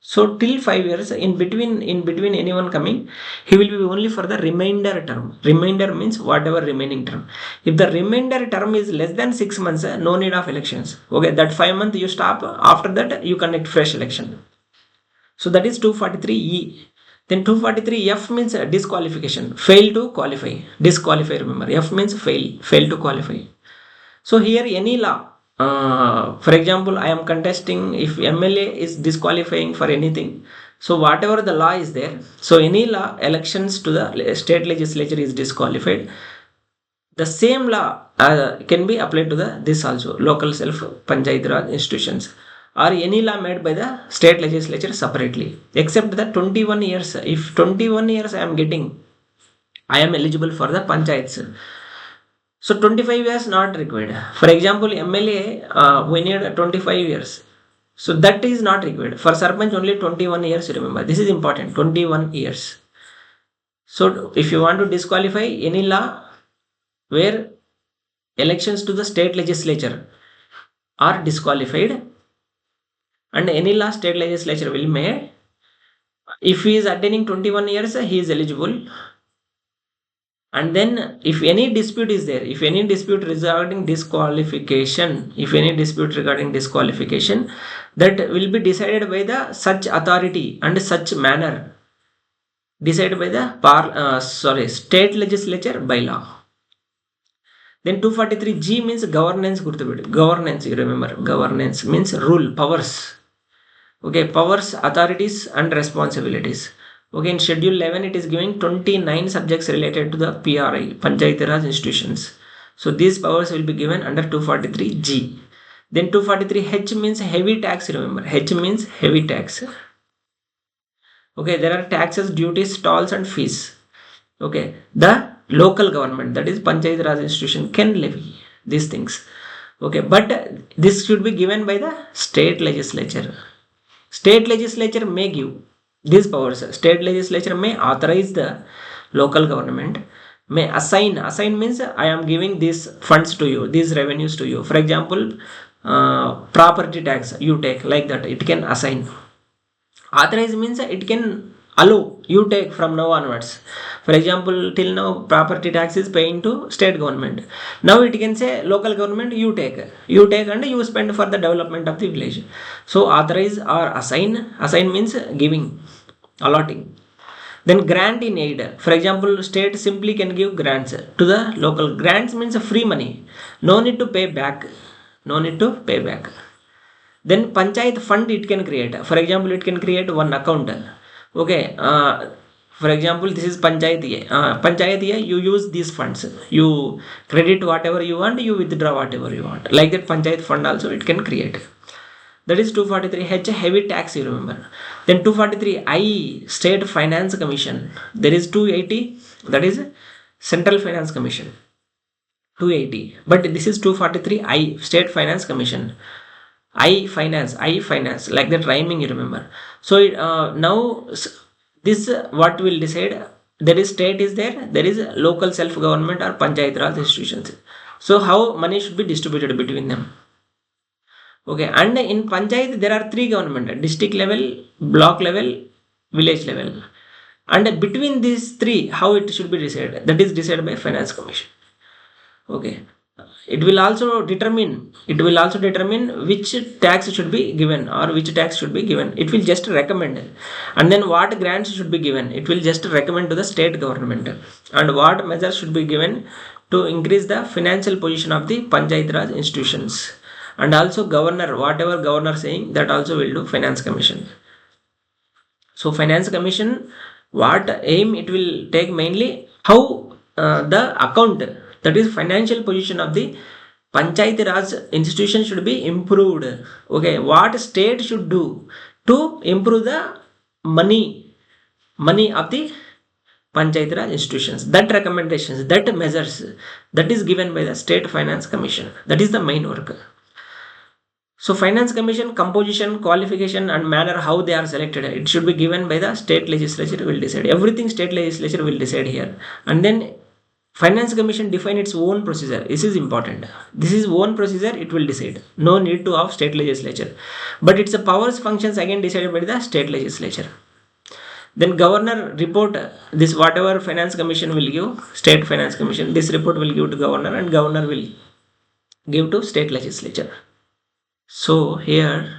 So till 5 years, in between anyone coming, he will be only for the remainder term. Remainder means whatever remaining term. If the remainder term is less than 6 months, no need of elections. Okay, that 5 months you stop. After that you conduct fresh election. So that is 243E. Then 243F means disqualification, fail to qualify. Disqualify, remember. F means fail to qualify. So here any law. For example, I am contesting, if MLA is disqualifying for anything, so whatever the law is there, so any law, elections to the state legislature is disqualified, the same law can be applied to this also, local self Panchayat Raj institutions or any law made by the state legislature separately, except the 21 years. If 21 years I am getting, I am eligible for the panchayats. So 25 years not required. For example, MLA, we need 25 years. So that is not required. For sarpanch only 21 years, remember. This is important, 21 years. So if you want to disqualify any law where elections to the state legislature are disqualified, and any law state legislature will make, if he is attaining 21 years, he is eligible. And then if any dispute is there, if any dispute regarding disqualification, that will be decided by the such authority and such manner, decided by the state legislature by law. Then 243G means governance. Governance, you remember, governance means rule, powers. Okay, powers, authorities and responsibilities. Okay, in schedule 11 it is giving 29 subjects related to the PRI, Panchayat Raj institutions. So these powers will be given under 243G. Then 243H means heavy tax, remember, H means heavy tax. Okay, there are taxes, duties, tolls and fees. Okay, the local government, that is Panchayat Raj institution, can levy these things. Okay, but this should be given by the state legislature. State legislature may give these powers. State legislature may authorize the local government, may assign. Assign means I am giving these funds to you, these revenues to you. For example, property tax you take, like that, it can assign. Authorize means it can allow you take from now onwards. For example, till now property tax is paying to state government. Now it can say local government, you take and you spend for the development of the village. So authorize or assign. Assign means giving, allotting. Then grant in aid. For example, state simply can give grants to the local. Grants means free money, no need to pay back. Then panchayat fund it can create. For example, it can create one account. Okay, for example, this is panchayat A. Panchayat A, you use these funds, you credit whatever you want, you withdraw whatever you want. Like that, panchayat fund also it can create. That is 243H, heavy tax, you remember. Then 243I, state finance commission. There is 280, that is central finance commission, 280. But this is 243I, state finance commission. I finance, like that rhyming, you remember. So now this what will decide, there is state is there is local self-government or Panchayat Raj institutions. So how money should be distributed between them. Okay, and in Panchayat there are three government: district level, block level, village level. And between these three, how it should be decided, that is decided by finance commission. Okay, it will also determine which tax should be given or which tax should be given. It will just recommend. And then what grants should be given, it will just recommend to the state government. And what measures should be given to increase the financial position of the Panchayat Raj institutions. And also governor, whatever governor saying, that also will do finance commission. So finance commission, what aim it will take mainly, how the account, that is financial position of the Panchayat Raj institution should be improved. Okay, what state should do to improve the money of the Panchayat Raj institutions. That recommendations, that measures, that is given by the state finance commission. That is the main work. So finance commission composition, qualification and manner how they are selected, it should be given by the state legislature will decide. Everything state legislature will decide here. And then finance commission define its own procedure. This is important. This is own procedure, it will decide. No need to have state legislature. But its powers, functions again decided by the state legislature. Then governor report, this whatever finance commission will give, state finance commission, this report will give to governor and governor will give to state legislature. So here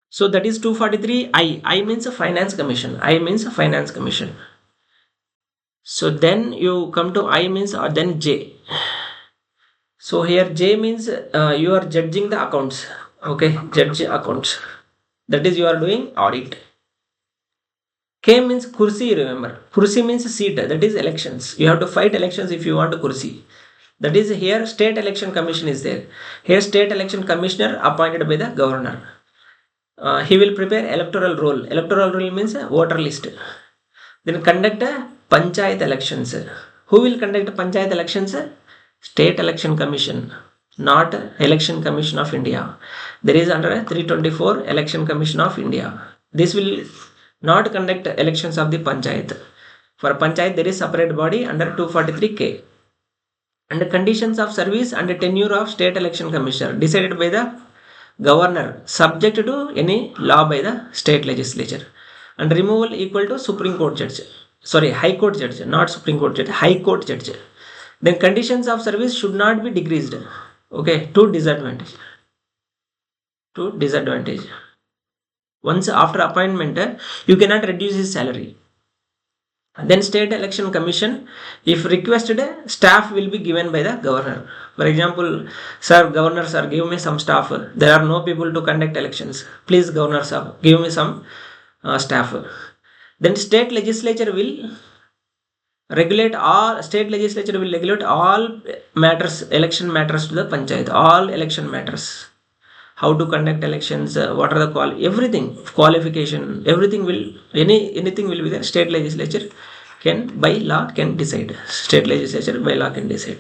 so that is 243I. I means a finance commission. So then you come to I means, or then J. So here J means you are judging the accounts. Okay, judge accounts. That is you are doing audit. K means kursi, remember. Kursi means seat, that is elections. You have to fight elections if you want a kursi. That is here state election commission is there. Here state election commissioner appointed by the governor. He will prepare electoral roll. Electoral roll means voter list. Then conduct panchayat elections. Who will conduct panchayat elections? State election commission, not election commission of India. There is under 324 election commission of India. This will not conduct elections of the panchayat. For panchayat there is separate body under 243K. And the conditions of service and tenure of state election commissioner decided by the governor, subject to any law by the state legislature. And removal equal to Supreme Court judge. Sorry, High Court judge, not Supreme Court judge, High Court judge. Then conditions of service should not be decreased. Okay, to disadvantage. To disadvantage. Once after appointment, you cannot reduce his salary. Then state election commission, if requested, staff will be given by the governor. For example, sir, governor sir, give me some staff. There are no people to conduct elections. Please, governor sir, give me some staff. Then state legislature will regulate all matters, election matters to the panchayat, all election matters. How to conduct elections, what are the everything, qualification, everything will, anything will be there. State legislature can by law can decide. State legislature by law can decide.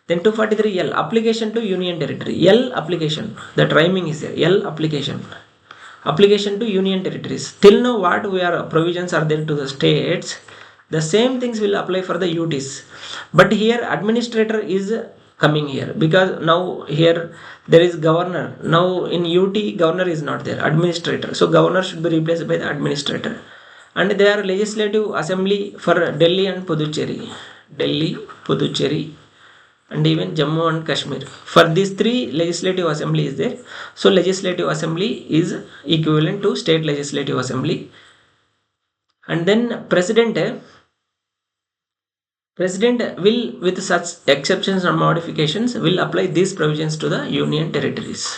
Then 243L, application to union territory. L application, that rhyming is there. L application. Application to union territories. Till now what we are provisions are there to the states, the same things will apply for the UTs. But here administrator is coming here, because now here there is governor. Now in UT governor is not there, administrator. So governor should be replaced by the administrator. And there are legislative assembly for Delhi and Puducherry. Delhi, Puducherry, and even Jammu and Kashmir. For these three legislative assembly is there. So legislative assembly is equivalent to state legislative assembly. And then president will, with such exceptions and modifications, will apply these provisions to the union territories.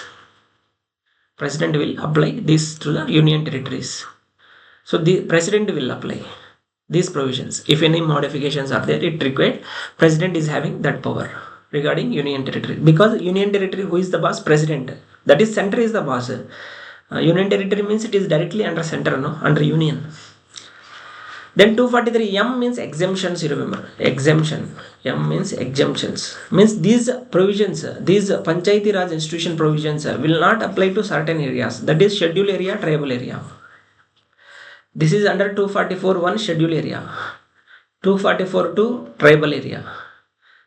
President will apply this to the union territories. So the president will apply these provisions. If any modifications are there, it required, president is having that power regarding union territory. Because union territory, who is the boss? President. That is, center is the boss. Union territory means it is directly under center, no, under union. Then 243M means exemptions, you remember. Exemption. M means exemptions. Means these provisions, these Panchayati Raj institution provisions will not apply to certain areas. That is schedule area, tribal area. This is under 244(1) schedule area. 244(2) tribal area.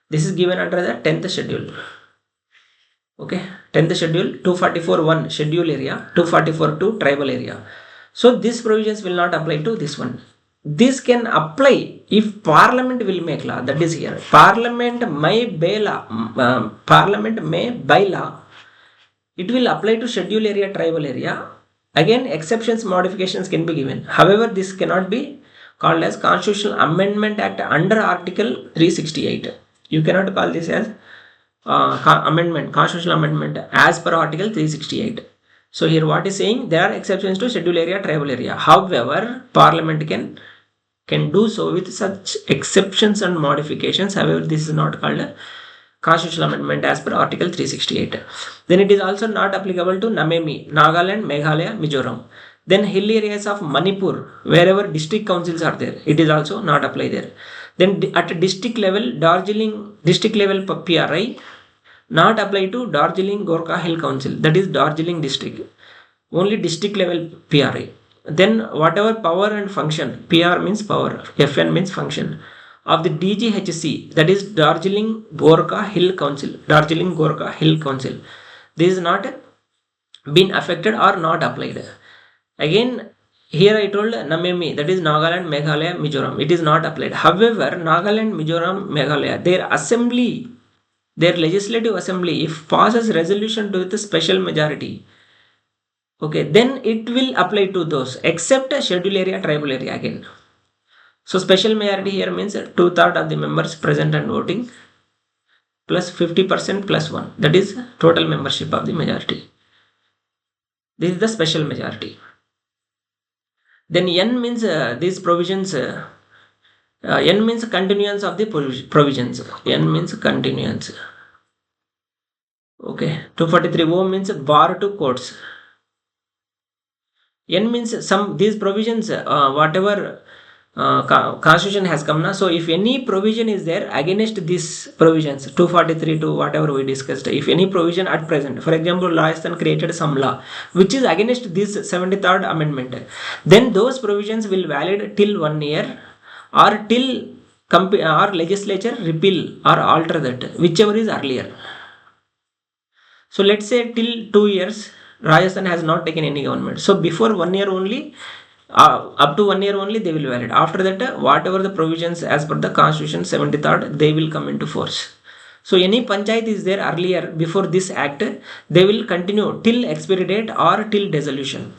This is given under the 10th schedule. Okay. 10th schedule, 244(1) schedule area, 244(2) tribal area. So these provisions will not apply to this one. This can apply if Parliament will make law. That is here. Parliament may by law. Parliament may by law. It will apply to schedule area, tribal area. Again, exceptions, modifications can be given. However, this cannot be called as Constitutional Amendment Act under Article 368. You cannot call this as amendment, constitutional amendment as per Article 368. So here what is saying, there are exceptions to schedule area, tribal area. However, Parliament can do so with such exceptions and modifications. However, this is not called a constitutional amendment as per Article 368. Then it is also not applicable to Namemi, Nagaland, Meghalaya, Mizoram. Then hill areas of Manipur, wherever district councils are there, it is also not applied there. Then at district level, Darjeeling district level PRI, not apply to Darjeeling Gorkha Hill Council, that is Darjeeling district, only district level PRI. Then whatever power and function, PR means power, FN means function, of the DGHC, that is Darjeeling Gorkha Hill Council, Darjeeling Gorkha Hill Council, this is not been affected or not applied. Again, here I told Namemi, that is Nagaland, Meghalaya, Mizoram, it is not applied. However, Nagaland, Mizoram, Meghalaya, their assembly, their legislative assembly, if passes resolution with a special majority, okay, then it will apply to those, except a schedule area, tribal area again. So special majority here means 2/3 of the members present and voting plus 50% plus 1, that is total membership of the majority. This is the special majority. Then N means these provisions. N means continuance of the provisions. N means continuance. Okay. 243 O means bar to courts. N means some these provisions, whatever constitution has come now. So if any provision is there against these provisions, 243 to whatever we discussed, if any provision at present, for example, Rajasthan created some law which is against this 73rd amendment, then those provisions will valid till 1 year or till or legislature repeal or alter that, whichever is earlier. So let's say till 2 years Rajasthan has not taken any government. So before 1 year only, up to 1 year only they will valid. After that, whatever the provisions as per the constitution 73rd, they will come into force. So any panchayat is there earlier before this act, they will continue till expiry date or till dissolution.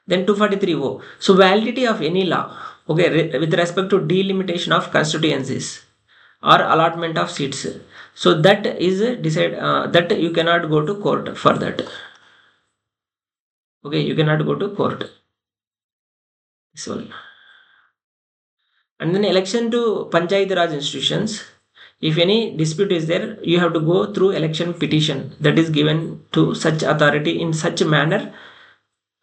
Then 243O. So validity of any law, okay, with respect to delimitation of constituencies or allotment of seats. So that is decided that you cannot go to court for that. Okay, you cannot go to court. This one. And then election to Panchayat Raj institutions. If any dispute is there, you have to go through election petition that is given to such authority in such manner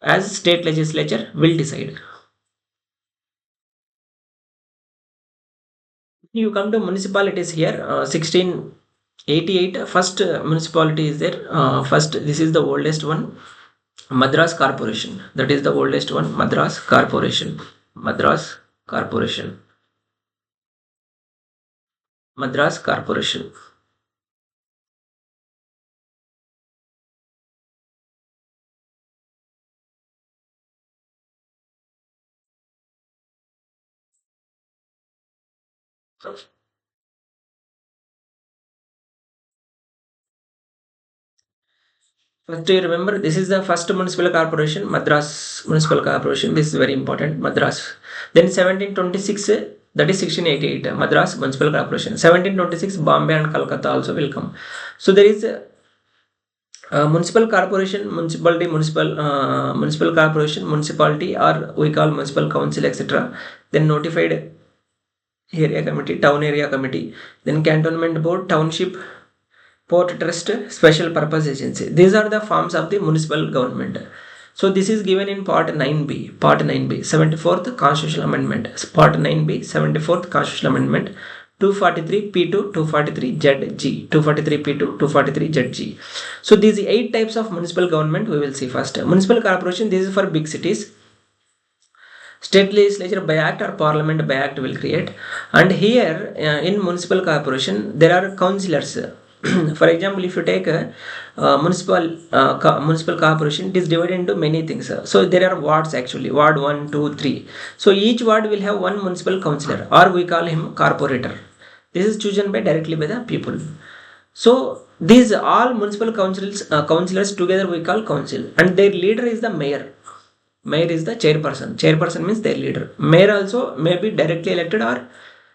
as state legislature will decide. You come to municipalities here, 1688, first municipality is there. First, this is the oldest one, Madras Corporation. That is the oldest one, Madras Corporation. Madras Corporation. Madras Corporation. First, you remember this is the first municipal corporation, Madras Municipal Corporation. This is very important, Madras. Then 1726, that is 1688, Madras Municipal Corporation. 1726, Bombay and Calcutta also will come. So there is municipal corporation, municipality, municipal corporation, municipality, or we call municipal council, etc. Then notified area committee, town area committee, then cantonment board, township, port trust, special purpose agency. These are the forms of the municipal government. So this is given in part 9b, 74th constitutional amendment, part 9b, 74th constitutional amendment, 243p2, 243zg, 243p2, 243zg. So these 8 types of municipal government we will see first. Municipal corporation, this is for big cities. State legislature by act or parliament by act will create. And here in municipal corporation, there are councillors. For example, if you take a municipal corporation, it is divided into many things. So there are wards actually, ward 1, 2, 3. So each ward will have one municipal councillor, or we call him corporator. This is chosen directly by the people. So these all municipal councillors together we call council, and their leader is the mayor. Mayor is the chairperson. Chairperson means their leader. Mayor also may be directly elected, or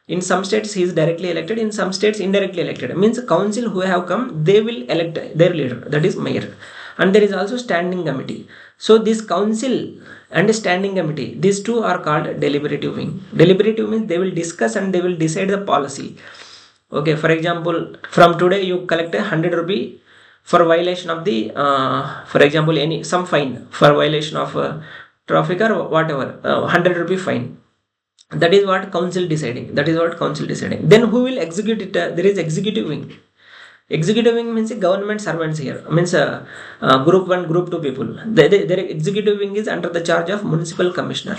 in some states he is directly elected, in some states indirectly elected. Means council who have come, they will elect their leader, that is mayor. And there is also standing committee. So this council and standing committee, these two are called deliberative wing. Deliberative means they will discuss and they will decide the policy. Okay, for example, from today you collect 100 rupee for violation of the, for example, some fine for violation of traffic or whatever, 100 rupee fine. That is what council deciding. Then who will execute it? There is executive wing. Executive wing means government servants here. Means group 1, group 2 people. Their executive wing is under the charge of municipal commissioner.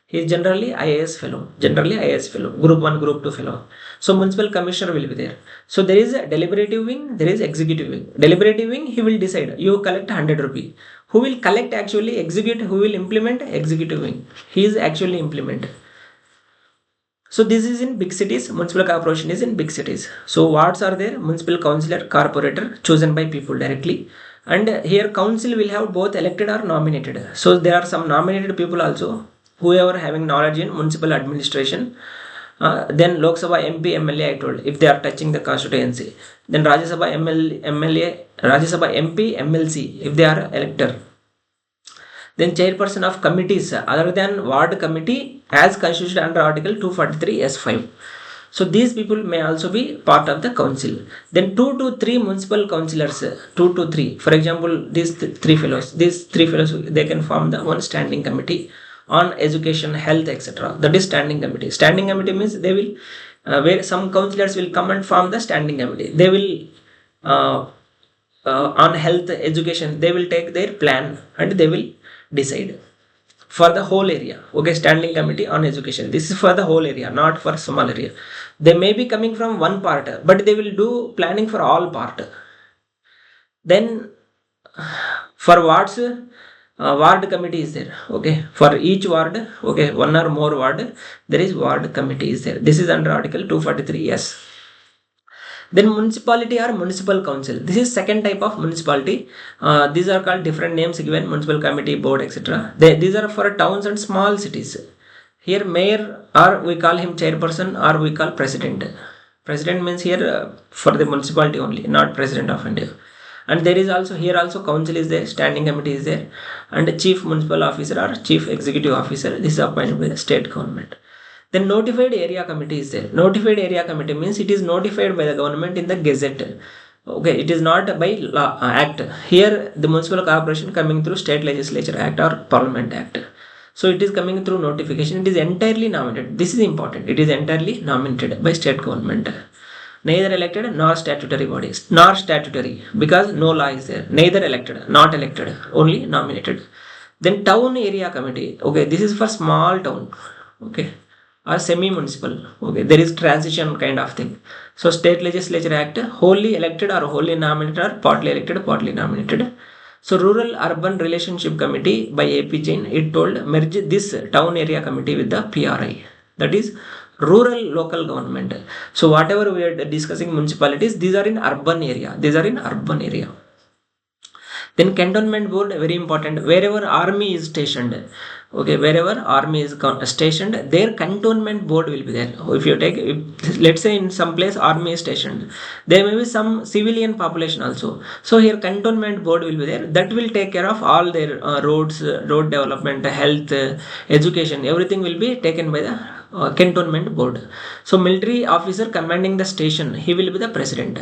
He is generally IAS fellow. Group 1, group 2 fellow. So municipal commissioner will be there. So there is a deliberative wing, there is executive wing. Deliberative wing, he will decide. You collect 100 rupee. Who will collect actually execute? Who will implement? Executive wing. He is actually implement. So this is in big cities. Municipal corporation is in big cities. So wards are there? Municipal councillor, corporator, chosen by people directly. And here council will have both elected or nominated. So there are some nominated people also, whoever having knowledge in municipal administration. Then Lok Sabha MP, MLA I told, if they are touching the constituency. Then Rajya Sabha MP, MLC if they are elector. Then chairperson of committees other than ward committee as constituted under Article 243 S5. So these people may also be part of the council. Then 2 to 3 municipal councillors, 2 to 3. For example, these three fellows, they can form the one standing committee on education, health, etc. That is standing committee. Standing committee means they will, where some councillors will come and form the standing committee. They will on health, education, they will take their plan and they will decide for the whole area. Okay, standing committee on education. This is for the whole area, not for small area. They may be coming from one part, but they will do planning for all part. Then for wards, ward committee is there. Okay, for each ward, okay, one or more ward, there is ward committee is there. This is under Article 243. Yes. Then municipality or municipal council. This is second type of municipality. These are called different names given: municipal committee, board, etc. These are for towns and small cities. Here mayor, or we call him chairperson, or we call president. President means here for the municipality only, not president of India. And there is also here also council is there, standing committee is there, and chief municipal officer or chief executive officer. This is appointed by the state government. Then notified area committee is there. Notified area committee means it is notified by the government in the gazette. Okay, it is not by law, act. Here the municipal corporation coming through state legislature act or parliament act. So it is coming through notification. It is entirely nominated. This is important. It is entirely nominated by state government. Neither elected nor statutory bodies. Nor statutory, because no law is there. Neither elected, not elected, only nominated. Then town area committee. Okay, this is for small town. Okay, or semi-municipal. Okay, there is transition kind of thing. So state legislature act, wholly elected or wholly nominated or partly elected, partly nominated. So rural urban relationship committee by AP Jain, it told merge this town area committee with the PRI. That is rural local government. So whatever we are discussing municipalities, these are in urban area. These are in urban area. Then cantonment board, very important. Wherever army is stationed, okay, wherever army is stationed, their cantonment board will be there. If you take, let's say in some place army is stationed, there may be some civilian population also. So here cantonment board will be there. That will take care of all their roads, road development, health, education. Everything will be taken by the cantonment board. So military officer commanding the station, he will be the president.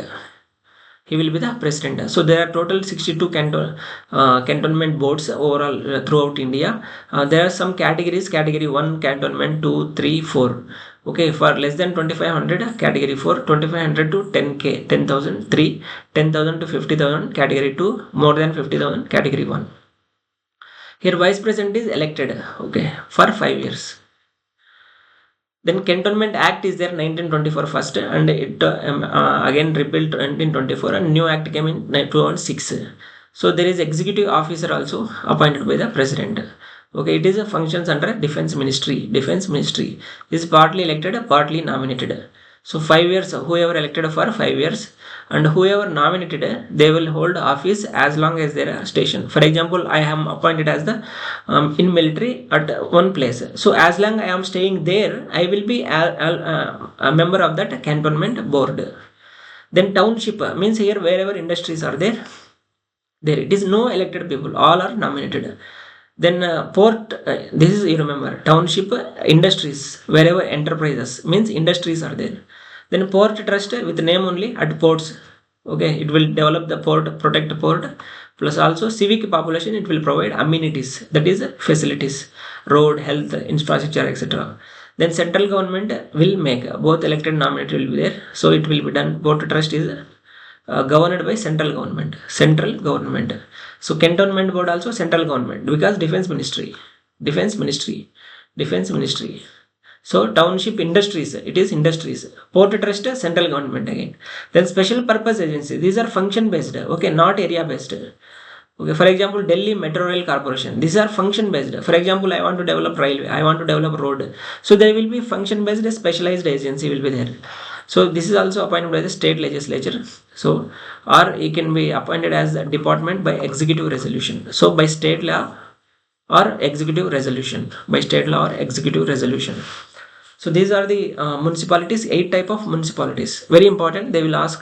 He will be the president. So there are total 62 cantonment boards overall throughout India. There are some categories: category 1 cantonment, 2, 3, 4. Okay, for less than 2500, category 4, 2500 to 10k, 10,000, 3, 10,000 to 50,000, category 2, more than 50,000, category 1. Here vice president is elected, okay, for 5 years. Then Cantonment Act is there 1924 first, and it again repealed 1924, and new act came in 2006. So there is executive officer also appointed by the president. Okay, it is a functions under defense ministry. Defense ministry is partly elected, partly nominated. So 5 years, whoever elected for 5 years, and whoever nominated, they will hold office as long as they are stationed. For example, I am appointed as the in military at one place. So as long I am staying there, I will be a member of that cantonment board. Then township means here wherever industries are there, it is no elected people, all are nominated. Then port, this is, you remember, township industries, wherever enterprises means industries are there. Then port trust with name only at ports. Okay, it will develop the port, protect the port, plus also civic population, it will provide amenities, that is facilities, road, health, infrastructure, etc. Then central government will make, both elected and nominated will be there. So it will be done. Port trust is governed by central government. Central government. So cantonment board also central government, because defense ministry. So township industries, it is industries. Port trust, central government again. Then special purpose agency, these are function based, okay, not area based. Okay, for example, Delhi Metro Rail Corporation, these are function based. For example, I want to develop railway, I want to develop road. So there will be function based, specialized agency will be there. So this is also appointed by the state legislature. So, or it can be appointed as a department by executive resolution. So by state law or executive resolution. By state law or executive resolution. So these are the municipalities, 8 type of municipalities. Very important. They will ask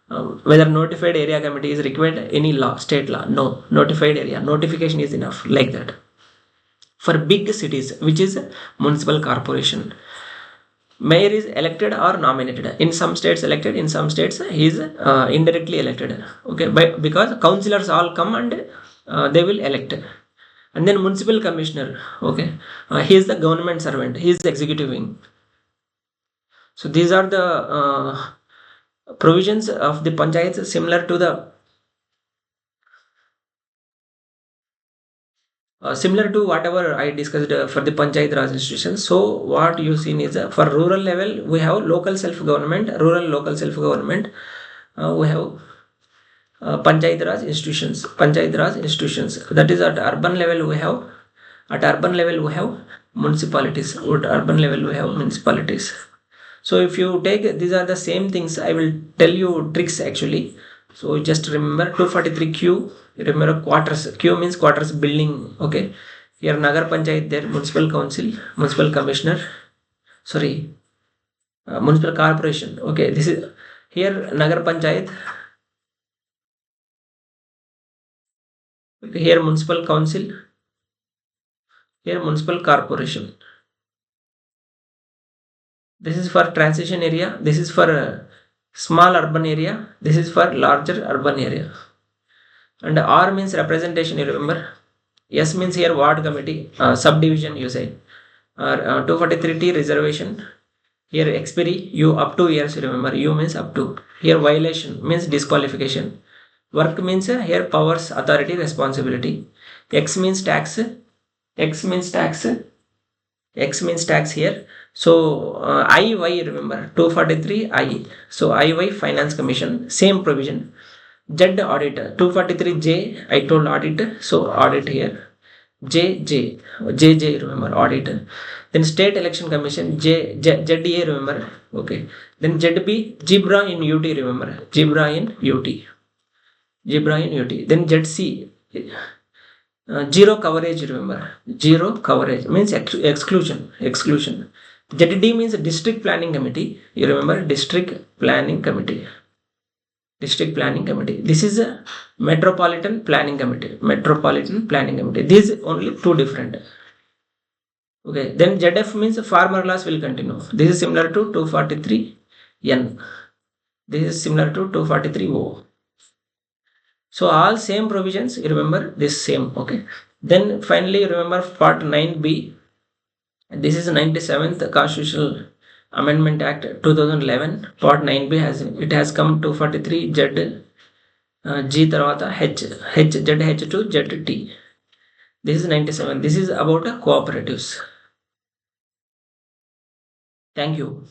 whether notified area committee is required, any law, state law? No. Notified area, notification is enough, like that. For big cities, which is municipal corporation, mayor is elected or nominated. In some states elected, in some states he is indirectly elected. Okay, because councillors all come and they will elect. And then municipal commissioner, okay, he is the government servant, he is the executive wing. So these are the provisions of the panchayats, similar to the similar to whatever I discussed for the Panchayat Raj institutions. So what you seen is for rural level we have local self-government, rural local self-government. We have Panchayat Raj institutions, Panchayat Raj institutions. That is at urban level we have. At urban level we have municipalities. At urban level we have municipalities. So if you take, these are the same things. I will tell you tricks actually. So just remember 243Q. Remember quarters. Q means quarters building. Okay. Here Nagar Panchayat there, municipal council, municipal commissioner. Sorry, municipal corporation. Okay. This is here Nagar Panchayat. Here municipal council. Here municipal corporation. This is for transition area. This is for small urban area. This is for larger urban area. And R means representation, you remember. S means here ward committee, subdivision you say. 243T reservation. Here expiry, U up to years, you remember. U means up to. Here violation means disqualification. Work means here powers, authority, responsibility. X means tax. X means tax. X means tax here. So IY, remember 243 I. So IY finance commission, same provision. Z audit, 243J, I told audit, so audit here. JJ, remember audit. Then state election commission, ZDA, remember. Okay. Then ZB, Zebra in UT, remember. Zebra in UT. Zebra in UT. Then ZC, zero coverage, remember. Zero coverage means exclusion. ZD means district planning committee. You remember district planning committee. District planning committee. This is a metropolitan planning committee. Metropolitan planning committee. These only two different. Okay. Then ZF means farmer laws will continue. This is similar to 243N. This is similar to 243O. So all same provisions, you remember this same. Okay. Then finally remember part 9B. This is 97th Constitutional Amendment Act 2011. Part 9B has come 243 Z G tarvata H to ZT. This is 97. This is about cooperatives. Thank you.